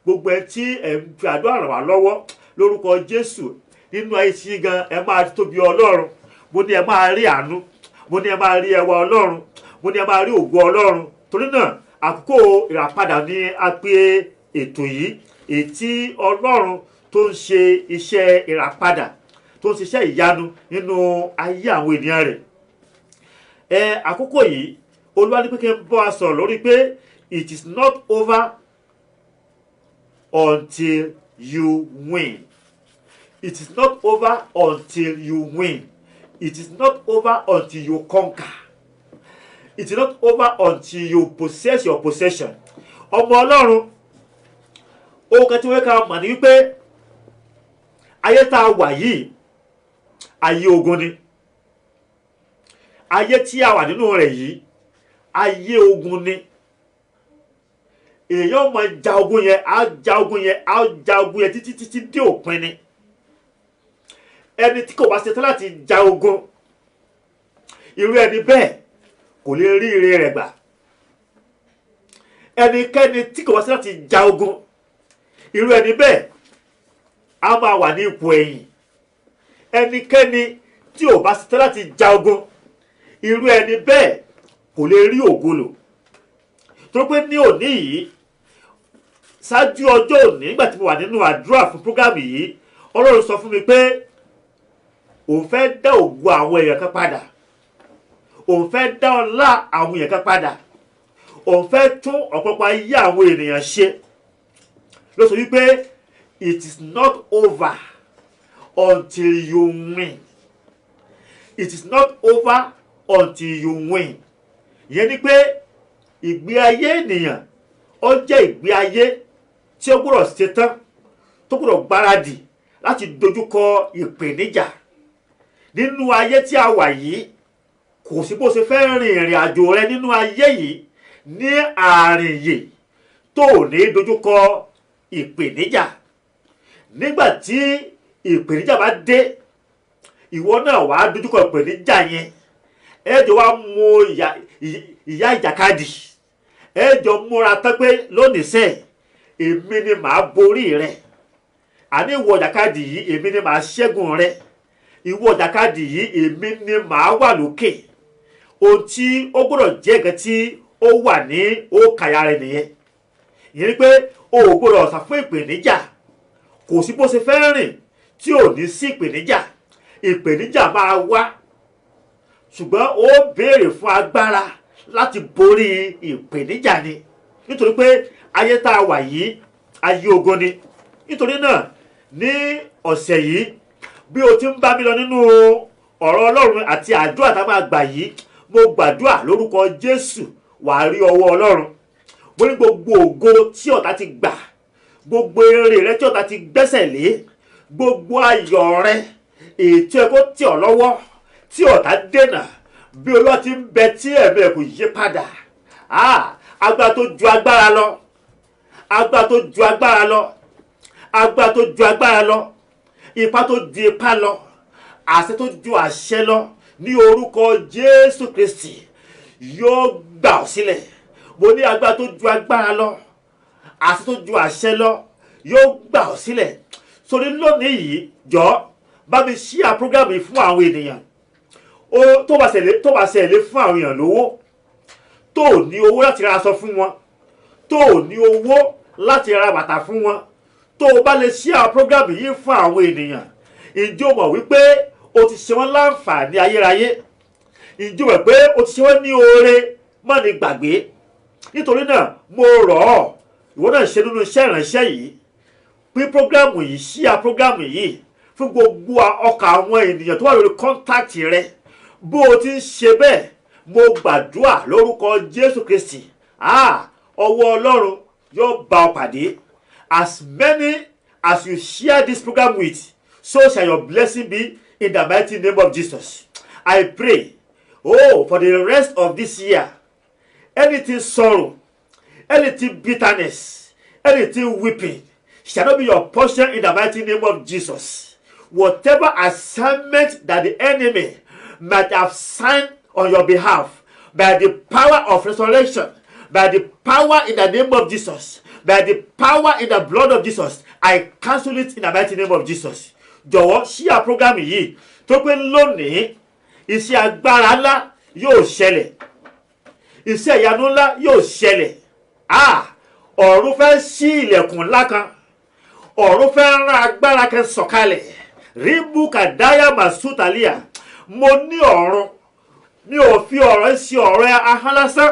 gbogbo ẹ tí ẹ ń fi àdúrà ràn wá lọ́wọ́ lórúkọ Jésù nínú ayé tí gan ẹ máa tóbi Ọlọ́run. Mo ní ẹ máa rí àánú, mo ní ẹ máa rí ẹwà Ọlọ́run, mo ní ẹ máa rí ògo Ọlọ́run. Torí náà àkókò ìràpadà ni a pè ètò yìí, èyí tí Ọlọ́run tó ń ṣe iṣẹ́ ìràpadà, tó ń ṣiṣẹ́ ìyanu nínú ayé àwọn ènìyàn rẹ̀. Àkókò yìí Olúwa ní pé kí n bọ́ a sọ̀rọ̀ lórí pé it is not over until you win. It is not over until you win. It is not over until you conquer. It is not over until you possess your possession. Ọmọ Ọlọ́run, ohun kan tí wọ́n ká mọ̀ ní wípé ayé tá a wà yìí ayé ogun ni. Ayé tí a wà nínú rẹ̀ yìí ayé ogun ni. Èèyàn máa ja ogun yẹn, á ja ogun yẹn, á ja ogun yẹn títí dé òpin ni. Ẹni tí kò bá ṣetán láti ja ogun, irú ẹni bẹ́ẹ̀ kò lè rí ire rẹ̀ gbà. Ẹnikẹ́ni tí kò bá ṣetán láti ja ogun, irú ẹni bẹ́ẹ̀ á máa wà ní ipò ẹ̀yìn. Ẹnikẹ́ni tí ò bá ṣetán láti ja ogun, irú ẹni bẹ́ẹ̀ kò lè rí ògo lò. Tó pé ní òní yìí, ṣáájú ọjọ́ òní nígbà tí mo wà nínú àdúrà fún prógámù yìí, Ọlọ́run sọ fún mi pé òun fẹ́ dá ògo àwọn èèyàn kan padà, òun fẹ́ dá ọlá àwọn èèyàn kan padà, òun fẹ́ tún ọ̀pọ̀pọ̀ ayé àwọn ènìyàn ṣe. Ló sọ wípé it is not over until you win. It is not over until you win. Ìyẹn ni pé ìgbé ayé ènìyàn ó jẹ́ ìgbé ayé tí ó gbọ́dọ̀ ṣetán, tó gbọ́dọ̀ gbáradì láti dojúkọ ìpèníjà. Nínú ayé tí a wà yìí, kò sí bó ṣe fẹ́ rin ìrìn àjò rẹ nínú ayé yìí ní àárín yìí tó ní dojúkọ ìpèníjà. Nígbà tí ìpèníjà bá dé, ìwọ náà wàá dojúkọ ìpèníjà yẹn. Ẹ jọ wá mú ìyá ìjàkadì, ẹ jọ múra tán pé lónìí sẹ́ èmi ni màá borí rẹ. Àní ìwọ ìjàkadì yìí èmi ni màá ṣẹ́gun rẹ. Ìwọ ìjàkadì yìí èmi ni màá wà lókè. Ohun tí ó gbọ́dọ̀ jẹ́ nǹkan tí ó wà ní òkàyà rẹ nìyẹn. Ìyẹn ni pé o ò gbọ́dọ̀ sá fún ìpèníjà. Kò sí bó ṣe fẹ́ rìn tí ò ní sí ìpèníjà. Ìpèníjà máa wá, ṣùgbọ́n ó béèrè fún agbára láti borí ìpèníjà ni. Nítorí pé ayé tá a wà yìí ayé ogun ni. Nítorí náà ní ọ̀sẹ̀ yìí, bí o ti ń bá mi lọ nínú ọ̀rọ̀ Ọlọ́run àti àdúrà tá a máa gbà yìí, mo gbàdúrà lórúkọ Jésù wàá rí ọwọ́ Ọlọ́run. Mo ní gbogbo ògo tí ọ̀tá ti gbà, gbogbo èrè rẹ tí ọ̀tá ti gbẹ́sẹ̀ lé, gbogbo ayọ̀ rẹ ètò ẹ̀kọ́ tí ọ̀ lọ́wọ́ tí ọ̀tá dènà, bí Olúwa ti ń bẹ tí ẹ̀mí ẹ̀ kò yí padà. Agbára tó ju agbára lọ, agbára tó ju agbára lọ, agbára tó ju agbára lọ, ipá tó ju ipá lọ, àṣẹ tó ju àṣẹ lọ, ní orúkọ Jésù Kristi yóò gbà ọ́ sílẹ̀. Mo ní agbára tó ju agbára lọ, àṣẹ tó ju àṣẹ lọ yóò gbà ọ́ sílẹ̀. Sórí lónìí yìí, jọ̀ọ́ bá mi share program yìí fún àwọn ènìyàn. Tó bá ṣẹlẹ̀ fún àwọn èèyàn lówó, tó ní owó láti ra aṣọ fún wọn, tó ní owó láti ra bàtà fún wọn, tó bá lè share program yìí fún àwọn ènìyàn, ǹjẹ́ o mọ̀ wípé o ti ṣe wọ́n láǹfààní ayérayé? Ǹjẹ́ o mọ̀ pé o ti ṣe wọ́n ní oore má ní gbàgbé? Nítorí náà mo rọ̀ ọ́, ìwọ náà ṣe nínú iṣẹ́ ìránṣẹ́ yìí, pín program yìí, share program yìí fún gbogbo ọkàn àwọn ènìyàn tó wà lórí kọ́ńtáàtì rẹ. Bó o ti ń ṣe bẹ́ẹ̀, mo gbàdúrà lórúkọ Jésù Kristi, ọwọ́ Ọlọ́run yóò bá ọ pàdé. As many as you share this program with, so shall your blessing be in the mighty name of Jesus. I pray, for the rest of this year, anything sorrow, anything bitterness, anything weeping shall not be your portion in the mighty name of Jesus. Whatever assignment that the enemy might have signed on your behalf, by the power of resurrection, by the power in the name of Jesus, by the power in the blood of Jesus, I cancel it in the mighty name of Jesus. Jọ̀wọ́ share program yìí tó pé lónìí iṣẹ́ agbára ńlá yóò ṣẹlẹ̀, iṣẹ́ ìyanu ńlá yóò ṣẹlẹ̀. Ọ̀run fẹ́ ṣí ilẹ̀kùn ńlá kan, ọ̀run fẹ́ rán agbára kan sọ̀kalẹ̀. Ríbù kàdáyà màsútàlíà. Mo ní ọ̀run, mi ò fi ọ̀rọ̀ sí ọ̀rọ̀ ahọ́n lásán,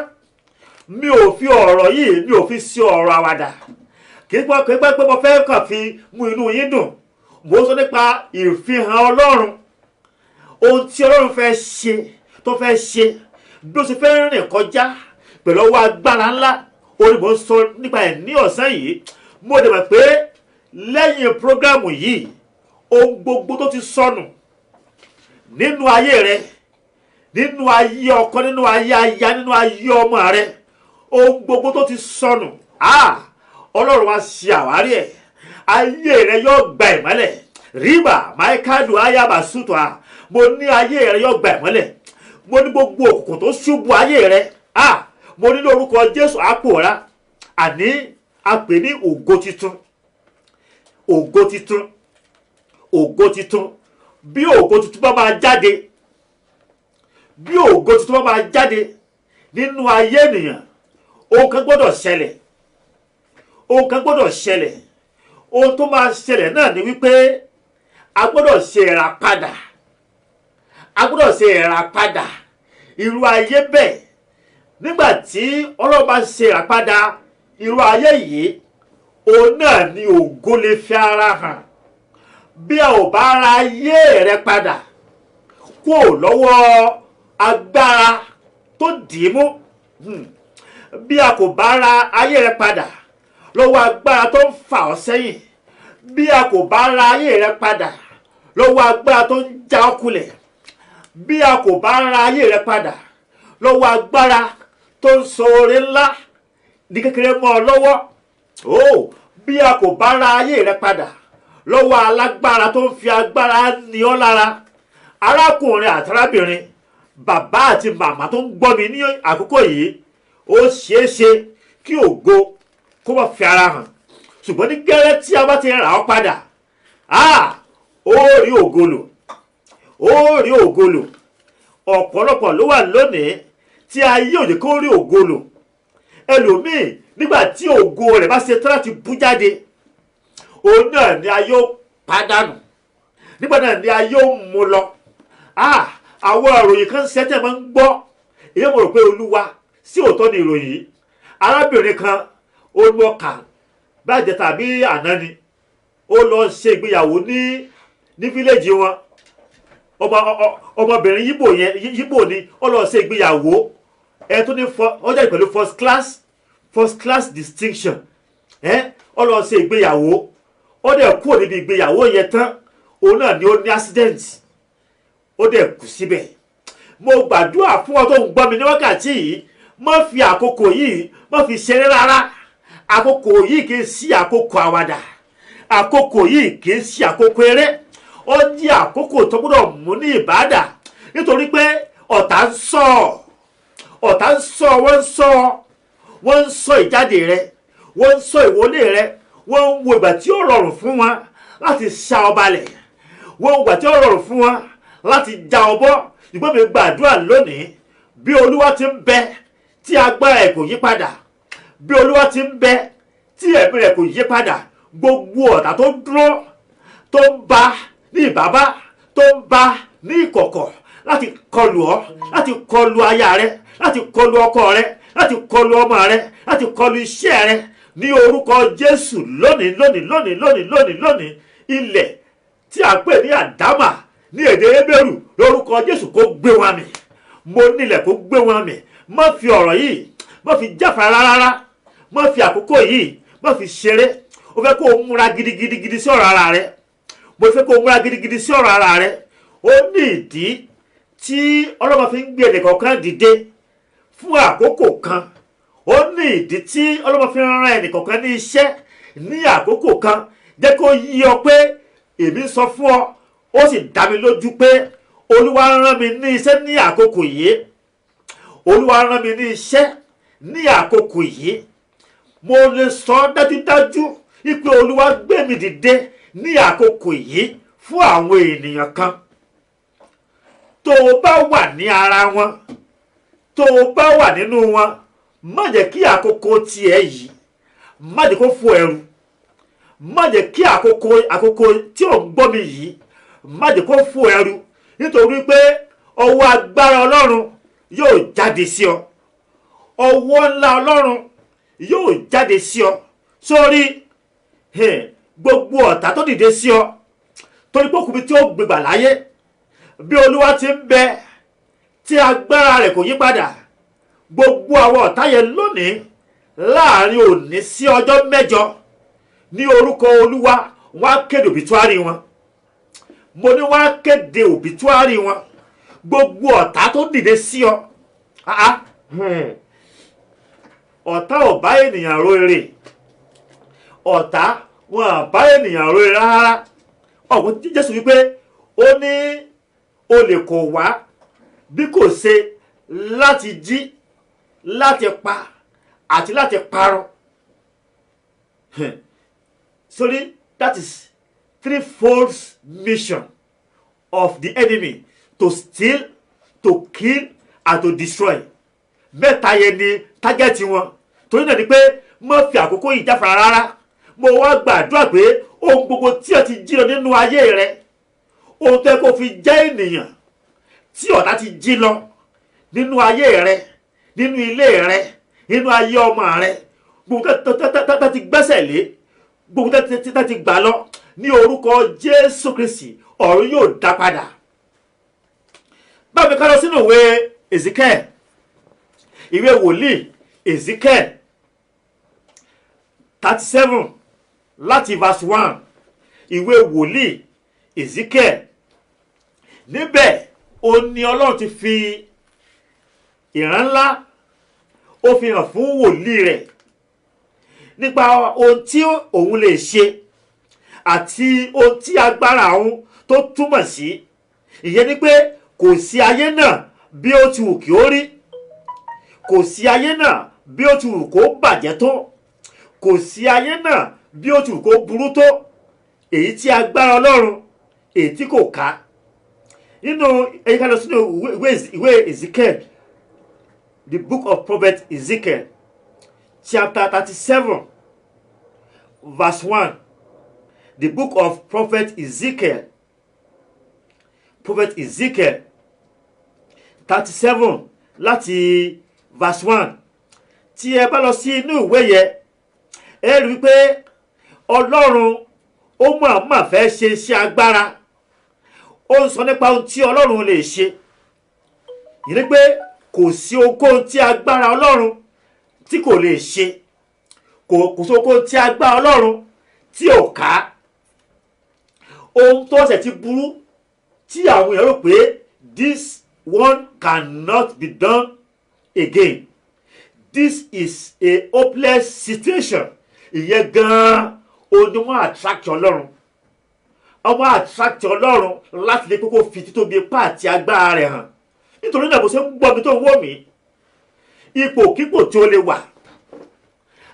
mi ò fi ọ̀rọ̀ yìí mi ò fi sí ọ̀rọ̀ àwàdà. Kì í pé mo fẹ́ kàn fi mú inú yín dùn. Mo sọ nípa ìfihàn Ọlọ́run, ohun tí Ọlọ́run fẹ́ ṣe, tó fẹ́ ṣe, bí ó ṣe fẹ́ rìn kọjá pẹ̀lú ọwọ́ agbára ńlá. Orí mo ń sọ nípa ẹ̀ ní ọ̀sán yìí. Mo dẹ̀ mọ̀ pé lẹ́yìn prógámù yìí, ohun gbogbo tó ti sọnù nínú ayé rẹ, nínú ayé ọkọ, nínú ayé aya, nínú ayé ọmọ rẹ, ohun gbogbo tó ti sọnù, Ọlọ́run wá ṣe àwárí ẹ̀. Ayé rẹ yóò gba ìmọ́lẹ̀. Ríbà máìkádù ayábà sútọ̀. Mo ní ayé rẹ yóò gba ìmọ́lẹ̀. Mo ní gbogbo òkùnkùn tó ṣubú ayé rẹ, mo ní lórúkọ Jésù àpòrá. Àní a pè ní ògo titun, ògo titun, ògo titun. Bí ògo titun bá máa jáde, bí ògo titun bá máa jáde nínú ayé ènìyàn, ohun kan gbọ́dọ̀ ṣẹlẹ̀, ohun kan gbọ́dọ̀ ṣẹlẹ̀. Ohun tó máa ṣẹlẹ̀ náà ni wípé a gbọ́dọ̀ ṣe ìràpadà, a gbọ́dọ̀ ṣe ìràpadà irú ayé bẹ́ẹ̀. Nígbà tí Ọlọ́run bá ṣe ìràpadà irú ayé yìí, òun náà ni ògo lè fi ara hàn. Bí a ò bá ra ayé rẹ padà kúrò lọ́wọ́ agbára tó dì í mú, bí a kò bá ra ayé rẹ padà lọ́wọ́ agbára tó ń fà ọ́ sẹ́yìn, bí a kò bá ra ayé rẹ padà lọ́wọ́ agbára tó ń já ọ́ kulẹ̀, bí a kò bá ra ayé rẹ padà lọ́wọ́ agbára tó ń sọ oore ńlá di kékeré mọ́ ọ lọ́wọ́, bí a kò bá ra ayé rẹ padà lọ́wọ́ alágbára tó ń fi agbára ní ọ́ lára. Arákùnrin àti arábìnrin, bàbá àti màmá tó ń gbọ́ mi ní àkókò yìí, ó ṣeé ṣe kí ògo kó má fi ara hàn, ṣùgbọ́n ní gẹ́rẹ́ tí a bá ti rà ọ́ padà, ó rí ògo lò, ó rí ògo lò. Ọ̀pọ̀lọpọ̀ ló wà lónìí tí ayé òde kó rí ògo lò. Ẹlòmíì nígbà tí ògo rẹ̀ bá ṣe tán láti bú jáde, òun náà ni ayé ó pàdánù, nígbà náà ni ayé ó mú lọ. Àwọn ìròyìn kan ṣẹ́tẹ̀ máa ń gbọ́, èyí mo rò pé Olúwa sí òótọ́ ni ìròyìn. Arábìnrin kan ó lọ kà bàjẹ́ tàbí àná ni, ó lọ ṣe ìgbéyàwó ní fíléèjì wọn. Ọmọbìnrin yíbò ni ó lọ ṣe ìgbéyàwó, ẹ tó ní ọjà pẹ̀lú first class distinction. Ó lọ ṣe ìgbéyàwó, ó dẹ̀ kúrò níbi ìgbéyàwó yẹn tán, òun náà ni ó ní accident, ó dẹ̀ kú síbẹ̀. Mo gbàdúrà fún ọ tó ń gbọ́ mi ní wákàtí yìí, má fi àkókò yìí má fi ṣeré rárá. Àkókò yìí kì í sí àkókò àwàdà, àkókò yìí kì í sí àkókò eré. Ó jẹ́ àkókò tó gbọ́dọ̀ mú ní ìbádà, nítorí pé ọ̀tá ń sọ, wọ́n ń sọ ìjáde rẹ, wọ́n ń sọ ìwọlé rẹ, wọ́n ń wo ìgbà tí ó rọrùn fún wọn láti ṣá ọ balẹ̀, wọ́n ń wo ìgbà tí ó rọrùn fún wọn láti já ọ bọ́. Ìgbọ́n mi gbàdúrà lónìí, bí Olúwa ti ń bẹ tí agbára ẹ̀ kò yí padà, bí Olúwa ti ń bẹ tí ẹ̀mí rẹ̀ kò yí padà, gbogbo ọ̀tá tó dúró tó ń bá ní ìbábá, tó ń bá ní ìkọ̀kọ̀ láti kọlù ọ́, láti kọlù aya rẹ, láti kọlù ọkọ rẹ, láti kọlù ọmọ rẹ, láti kọlù iṣẹ́ rẹ, ní orúkọ Jésù lónìí, ilẹ̀ tí a pè ní Àdámà ní èdè Hébérù, lórúkọ Jésù kó gbé wọn mì. Mo nílẹ̀ kó gbé wọn mì. Má fi ọ̀rọ̀ yìí, má fi jáfara rárá, má fi àkókò yìí, má fi ṣeré. Ó fẹ́ kó o múra gidigidi sí ọ̀rọ̀ ara rẹ. Mo fẹ́ kó o múra gidigidi sí ọ̀rọ̀ ara rẹ. Ó ní ìdí tí Ọlọ́run fi ń gbé ẹnìkọ̀ọ̀kan dìde fún àkókò kan. Ó ní ìdí tí Ọlọ́run fi ń rán ẹnìkọ̀ọ̀kan ní iṣẹ́ ní àkókò kan. Jẹ́ kó yí ọ pé èmi sọ fún ọ, ó sì dá mi lójú pé Olúwa rán mi ní iṣẹ́ ní àkókò yìí. Olúwa rán mi ní iṣẹ́ ní àkókò yìí. mo lè sọ dájúdájú wípé Olúwa gbé mi dìde ní àkókò yìí fún àwọn ènìyàn kan. Tó o bá wà ní ara wọn, tó o bá wà nínú wọn, má jẹ́ kí àkókò tiẹ̀ yìí má jẹ́ kó fò ẹrù. Má jẹ́ kí àkókò tí ò ń gbọ́ mi yìí má jẹ́ kó fò ẹrù, nítorí pé ọwọ́ agbára Ọlọ́run yóò jáde sí ọ. Ọwọ́ ńlá Ọlọ́run yóò jáde sí ọ. Sórí gbogbo ọ̀tá tó dìde sí ọ, torí pé òkùnrin tí ó gbégbà láyé, bí Olúwa ti ń bẹ tí agbára rẹ̀ kò yí padà, gbogbo àwọn ọ̀tá yẹn lónìí láàrin òní sí ọjọ́ 7 ní orúkọ Olúwa wọ́n á kéde òbítúárì wọn. Mo ní wọ́n á kéde òbítúárì wọn. Gbogbo ọ̀tá tó dìde sí ọ, ọ̀tá ò bá ènìyàn ro ire. Ọ̀tá wọn à bá ènìyàn ro ire rárá. Ọ̀gbọ́n Jésù wípé ó ní olè kò wá bí kò ṣe láti jí, láti pa àti láti parun. Sorry, that is threefold mission of the enemy: to steal, to kill and to destroy. Mẹ́ta yẹn ni tágẹ́tì wọn. Torí náà ni pé má fi àkókò yìí jáfara rárá. Mo wá gbàdúrà pé ohun gbogbo tí o ti jí lọ nínú ayé rẹ, ohun tó yẹ kó fi jẹ́ ènìyàn tí ọ̀tá ti jí lọ nínú ayé rẹ, nínú ilé rẹ, nínú ayé ọmọ rẹ, gbogbo tó ti gbẹ́sẹ̀ lé, gbogbo tó ti gbà lọ, ní orúkọ Jésù Kristi ọ̀run yóò dá padà. Bá mi ká lọ sínú ìwé Ezekiel, ìwé wòlíì Ezekiel 37 láti verse 1. Ìwé wòlíì Ezekiel, níbẹ̀ ó ní Ọlọ́run ti fi ìran ńlá ó fi hàn fún wòlíì rẹ̀ nípa ohun tí òun lè ṣe àti ohun tí agbára òun tó túmọ̀ sí. Ìyẹn ni pé kò sí ayé náà bí ó ti wù kí ó rí, kò sí ayé náà bí ó ti wù kó bàjẹ́ tó, kò sí ayé náà bí ó ti wù kó burú tó, èyí tí agbára Ọlọ́run èyí tí kò ká. Nínú ẹ̀yìn ká lọ sínú ìwé Ezekiel, the book of prophet Ezekiel, chapter 37 verse 1. The book of prophet Ezekiel, 37 láti verse 1. Tí ẹ bá lọ sí inú ìwé yẹn, ẹ rí pé Ọlọ́run ó máa fẹ́ ṣe iṣẹ́ agbára. Ó ń sọ nípa ohun tí Ọlọ́run lè ṣe. Ìyẹn ni pé kò sí ohunkóhun tí agbára Ọlọ́run tí kò lè ṣe. Kò sí ohunkóhun tí agbára Ọlọ́run tí ò ká. Ohun tó ṣe ti burú tí àwọn èèyàn rò pé this one cannot be done again. This is a hopeless situation. Ìyẹn gan-an onímọ̀ attract Ọlọ́run. Ọmọ attract Ọlọ́run láti lè kókó fi títóbi ipá àti agbára rẹ̀ hàn. Nítorí náà bó ṣe ń gbọ́ mi tó ń wò mí, ipòkípò tí ó lè wà,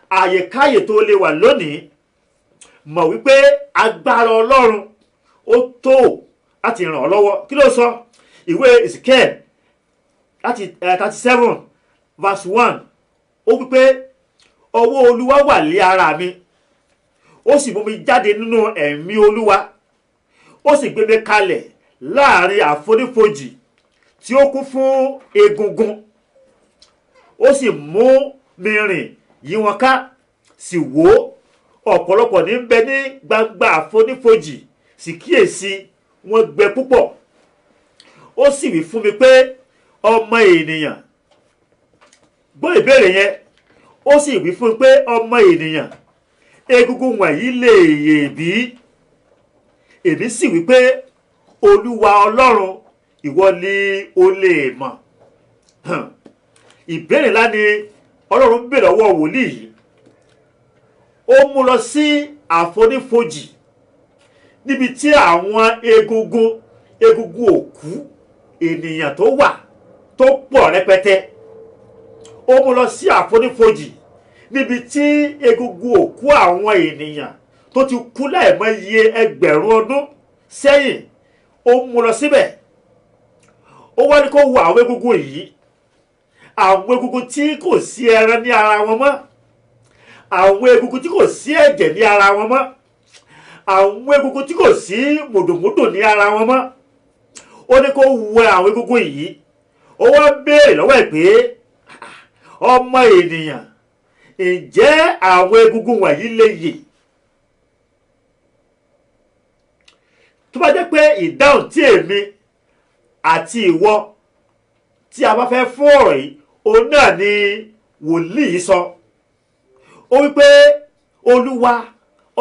àyèkáyè tó lè wà lónìí, mọ̀ wípé agbára Ọlọ́run ó tó láti ràn ọ́ lọ́wọ́. Kí ló sọ? Ìwé Ezekiel láti 37 verse 1. Ó wípé ọwọ́ Olúwa wà lé ara mi, ó sì mú mi jáde nínú ẹ̀mí Olúwa, ó sì gbé mi kalẹ̀ láàrin àfonífojì tí ó kún fún egungun, ó sì mú mi rìn yí wọn ká, sì wò ọ̀pọ̀lọpọ̀ ní bẹ ní gbangba àfonífojì, sì kíyèsí wọn gbẹ púpọ̀. Ó sì wí fún mi pé ọmọ ènìyàn, gbọ́ ìbéèrè yẹn, ó sì wí fún mi pé ọmọ ènìyàn, egungun wọ̀nyí lè yè bí? Èmi sì wí pé Olúwa Ọlọ́run, ìwọ ni o lè mọ̀. Ìbéèrè ńlá ni Ọlọ́run béèrè lọ́wọ́ wòlíì yìí. Ó mú lọ sí àfonífojì níbi tí àwọn egungun òkú ènìyàn tó wà tó pọ̀ rẹpẹtẹ. Ó mú lọ sí àfonífojì níbi tí egungun òkú àwọn ènìyàn tó ti kú láìmọye ẹgbẹ̀rún ọdún sẹ́yìn ó mú lọ síbẹ̀. Ó wá ní kó wo àwọn egungun yìí, àwọn egungun tí kò sí ẹran ní ara wọn mọ́, àwọn egungun tí kò sí ẹ̀jẹ̀ ní ara wọn mọ́, àwọn egungun tí kò sí mùdùmùdù ní ara wọn mọ́. Ó ní kó wo àwọn egungun yìí, ó wá béèrè lọ́wọ́ ẹ̀ pé ọmọ ènìyàn, ǹjẹ́ àwọn egungun wọ̀nyí lè yè? Tó bá jẹ́ pé ìdáhùn tí èmi àti ìwọ tí a bá fẹ́ fún ọ̀rọ̀ yìí, òun náà ni wòlíì sọ. Ó wí pé Olúwa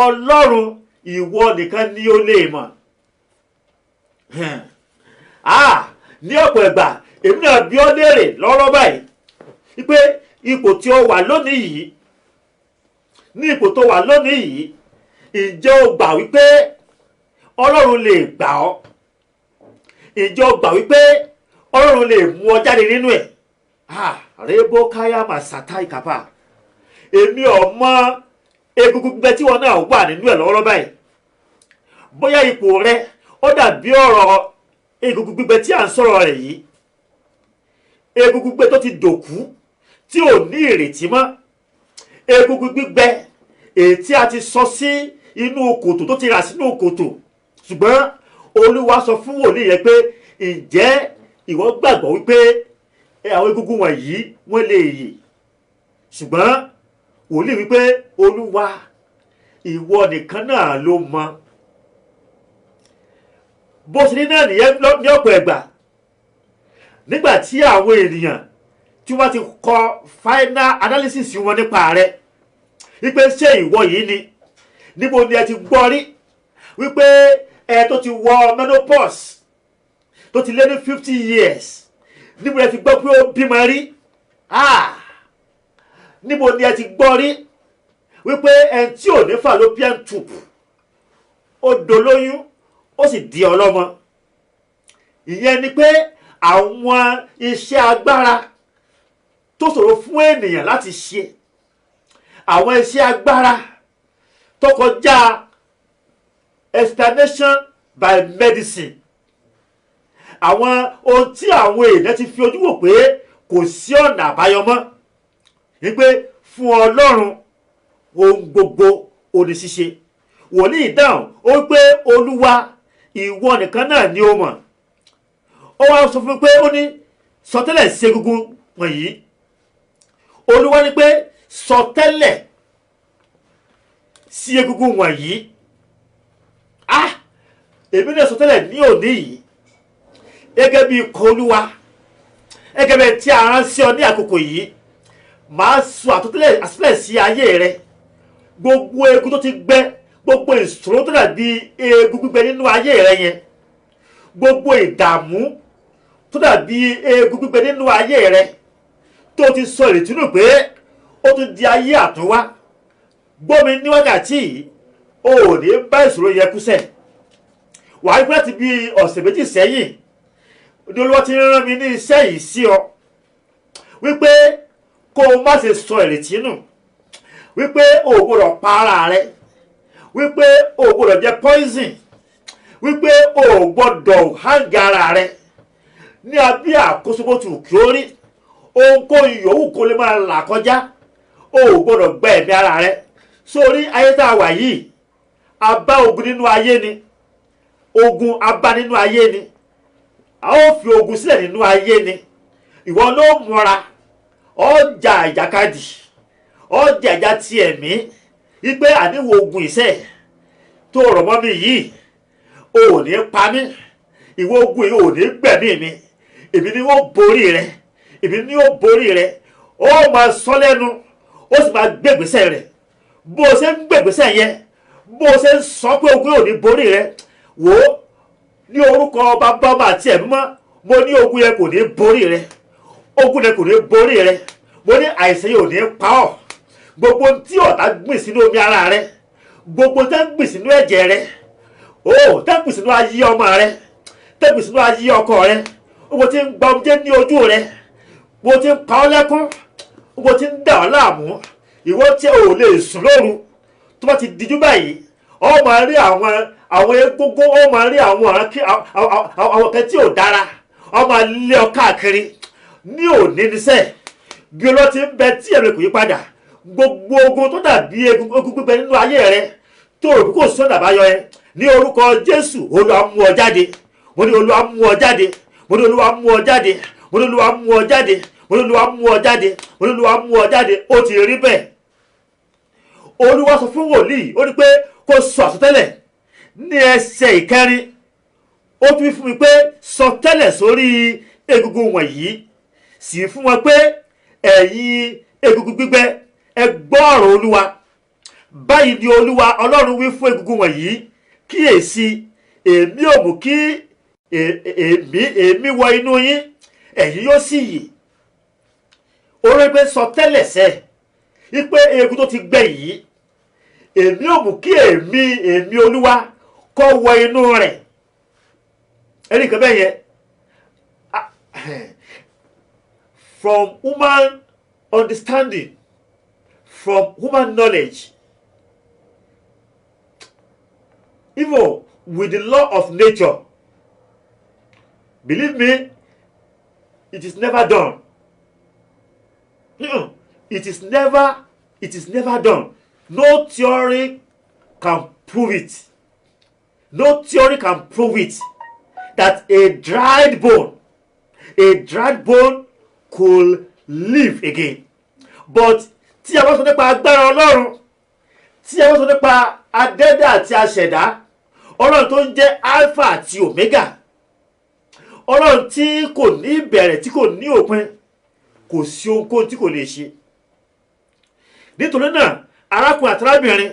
Ọlọ́run, ìwọ nìkan ni ó lè mọ̀. Ní ọ̀pọ̀ ìgbà èmi náà bi ọ́ léèrè lọ́rọ̀ báyìí wípé ipò tí ó wà lónìí yìí, ní ipò tó wà lónìí yìí, ǹjẹ́ o gbà wípé Ọlọ́run lè gbà ọ́? Ǹjẹ́ o gbà wípé Ọlọ́run lè mú ọ jáde nínú ẹ̀? Rebo kaya masata ikapa. Èmi ò mọ egungun gbígbẹ tí wọn náà wà nínú ẹ̀ lọ́wọ́lọ́wọ́ báyìí. Bóyá ipò rẹ ó dàbí ọ̀rọ̀ egungun gbígbẹ tí à ń sọ̀rọ̀ rẹ̀ yìí. Egungun gbígbẹ tó ti dòkú, tí ò ní ìrètí mọ́. Egungun gbígbẹ èyí tí a ti sọ sí inú kòtò, tó ti rà sínú kòtò. Ṣùgbọ́n Olúwa sọ fún wòlíì yẹn pé ǹjẹ́ ìwọ gbàgbọ́ wípé àwọn egungun wọ̀nyí wọ́n lè yè? Ṣùgbọ́n wòlíì wípé Olúwa, ìwọ nìkan náà ló mọ̀. Bó ṣe ní náà nìyẹn ní ọ̀pọ̀ ẹ̀gbà, nígbà tí àwọn ènìyàn tí wọ́n ti kọ final analysis wọn nípa rẹ̀ wípé ṣé ìwọ yìí ni, níbo ni ẹ ti gbọ́ rí wípé ẹ tó ti wọ menopause, tó ti lé ní 50 years, níbo ni ẹ ti gbọ́ pé ó bímọ rí? Níbo ni ẹ ti gbọ́ rí wípé ẹni tí ò ní fallopian tube ó dolóyún ó sì di ọlọ́mọ? Ìyẹn ni pé àwọn iṣẹ́ agbára tó ṣòro fún ènìyàn láti ṣe, àwọn iṣẹ́ agbára tó kọjá explanation by medicine, àwọn ohun tí àwọn èèyàn ti fi ojú wò pé kò sí ọ̀nà àbáyọ mọ́, wípé fún Ọlọ́run ohun gbogbo ó ní ṣíṣe. Wòlíì dáhùn ó wípé Olúwa, ìwọ nìkan náà ni ó mọ̀. Ó wá sọ fún mi pé ó ní sọtẹ́lẹ̀ sí egungun wọ̀nyí. Olúwa ní pé sọtẹ́lẹ̀ sí egungun wọ̀nyí. Èmi náà sọtẹ́lẹ̀ ní òní yìí gẹ́gẹ́ bí ikọ̀ Olúwa, gẹ́gẹ́ bí tí a rán sí ọ ní àkókò yìí. Màá sọ àsọtẹ́lẹ̀ sí ayé rẹ. Gbogbo egun tó ti gbẹ, gbogbo ìṣòro tó dàbí egun gbígbẹ nínú ayé rẹ yẹn, gbogbo ìdààmú tó dàbí egun gbígbẹ nínú ayé rẹ, tó ti sọ ìrètí nù pé ó tún di ayé àtúnwá, gbómi ní wákàtí yìí, o ò ní bá ìṣòro yẹn kúsẹ̀. Wàá rí pé láti bí ọ̀sẹ̀ méjì sẹ́yìn ní Olúwa ti rán mi ní iṣẹ́ yìí sí ọ, wípé kó o má ṣe sọ ìrètí nù, wípé o ò gbọdọ̀ pa ara rẹ, wípé o ò gbọdọ̀ jẹ poison, wípé o ò gbọdọ̀ hang ara rẹ ní abí àkóso bó ti wù kí ó rí. Ohunkóhun yòówù kó lè máa là kọjá, o ò gbọdọ̀ gba ẹ̀mí ara rẹ. Sórí ayé tá a wà yìí, a bá ogun nínú ayé ni, ogun a bá nínú ayé ni, a ó fi ogun sílẹ̀ nínú ayé ni. Ìwọ ló múra, ọjà ìjàkadì, ọjà ìjà ti ẹ̀mí, wípé àníwò ogun ìṣẹ́ tó rọ̀ mọ́ mi yìí, o ò ní pa mí, ìwọ ogun yìí ò ní gbẹ̀mí mi, èmi ni ó borí rẹ, èmi ni ó borí rẹ. Ó máa sọ lẹ́nu, ó sì máa gbégbèsè rẹ. Bó o ṣe ń gbégbèsè yẹn, bó o ṣe ń sọ pé ogun yìí ò ní borí rẹ, wò ó ní orúkọ Bàbá, Ọmọ àti Ẹ̀mí Mímọ́, mo ní ogun yẹn kò ní borí rẹ, ogun yẹn kò ní borí rẹ. Mo ní àìsàn yìí ò ní pa ọ́. Gbogbo tí ọ̀tá gbìn sínú omi ara rẹ, gbogbo tẹ́ ń gbìn sínú ẹ̀jẹ̀ rẹ, tẹ́ ń gbìn sínú ayé ọmọ rẹ, tẹ́ ń gbìn sínú ayé ọkọ rẹ, gbogbo tí ń gba omijé ní ojú rẹ, gbogbo tí ń pa ọ́ lẹ́kún, gbogbo tí ń dà ọ́ láàmú, ìwọ tí ò lè sùn lóru tó bá ti dijú báyìí ọ máa rí àwọn egúngún, ọ máa rí àwọn kan tí ò dára, ọ máa lé ọ káàkiri. Ní òní níṣẹ́ bí Olúwa ti ń bẹ tí ẹ̀rọ kò yí padà, gbogbo ogun tó dàbí ogun gbígbẹ nínú ayé rẹ tó rò kó sọ́nà àbáyọ ẹ, ní orúkọ Jésù Olúwa mú ọ jáde. Mo ní Olúwa mú ọ jáde, mo ní Olúwa mú ọ jáde, mo ní Olúwa mú ọ jáde, mo ní Olúwa mú ọ jáde, mo ní Olúwa mú ọ jáde. Ó ti rí bẹ́ẹ̀. Olúwa sọ fún wòlíì, ó ní pé kó sọ àsọtẹ́lẹ̀ ní ẹsẹ̀ ìkẹrin. Ó tún wí fún mi pé sọtẹ́lẹ̀ sórí egungun wọ̀nyí, sì fún wọn pé ẹ̀yin egungun gbígbẹ, ẹ gbọ́ ọ̀rọ̀ Olúwa. Báyìí ni Olúwa Ọlọ́run wí fún egungun wọ̀nyí, kíyèsí èmi ò mú kí èmi wọ inú yín, ẹ̀yin yóò sì yè. Ó rí pé sọtẹ́lẹ̀ sẹ́ wípé egun tó ti gbẹ yìí, èmi ò mú kí èmi Olúwa kó wọ inú rẹ̀. Ẹni kan bẹ́ẹ̀ yẹn, from human understanding, from human knowledge, even with the law of nature, believe me, it is never done. It is never done. No theory can prove it. No theory can prove it that a dried bone could live again. But tí a bá sọ nípa agbára Ọlọ́run, tí a bá sọ nípa adẹ́dá àti aṣẹ̀dá, Ọlọ́run tó ń jẹ́ alpha àti omega, Ọlọ́run tí kò ní ìbẹ̀rẹ̀, tí kò ní òpin, kò sí ohunkóhun tí kò lè ṣe. Nítorí náà, arákùnrin àti arábìnrin,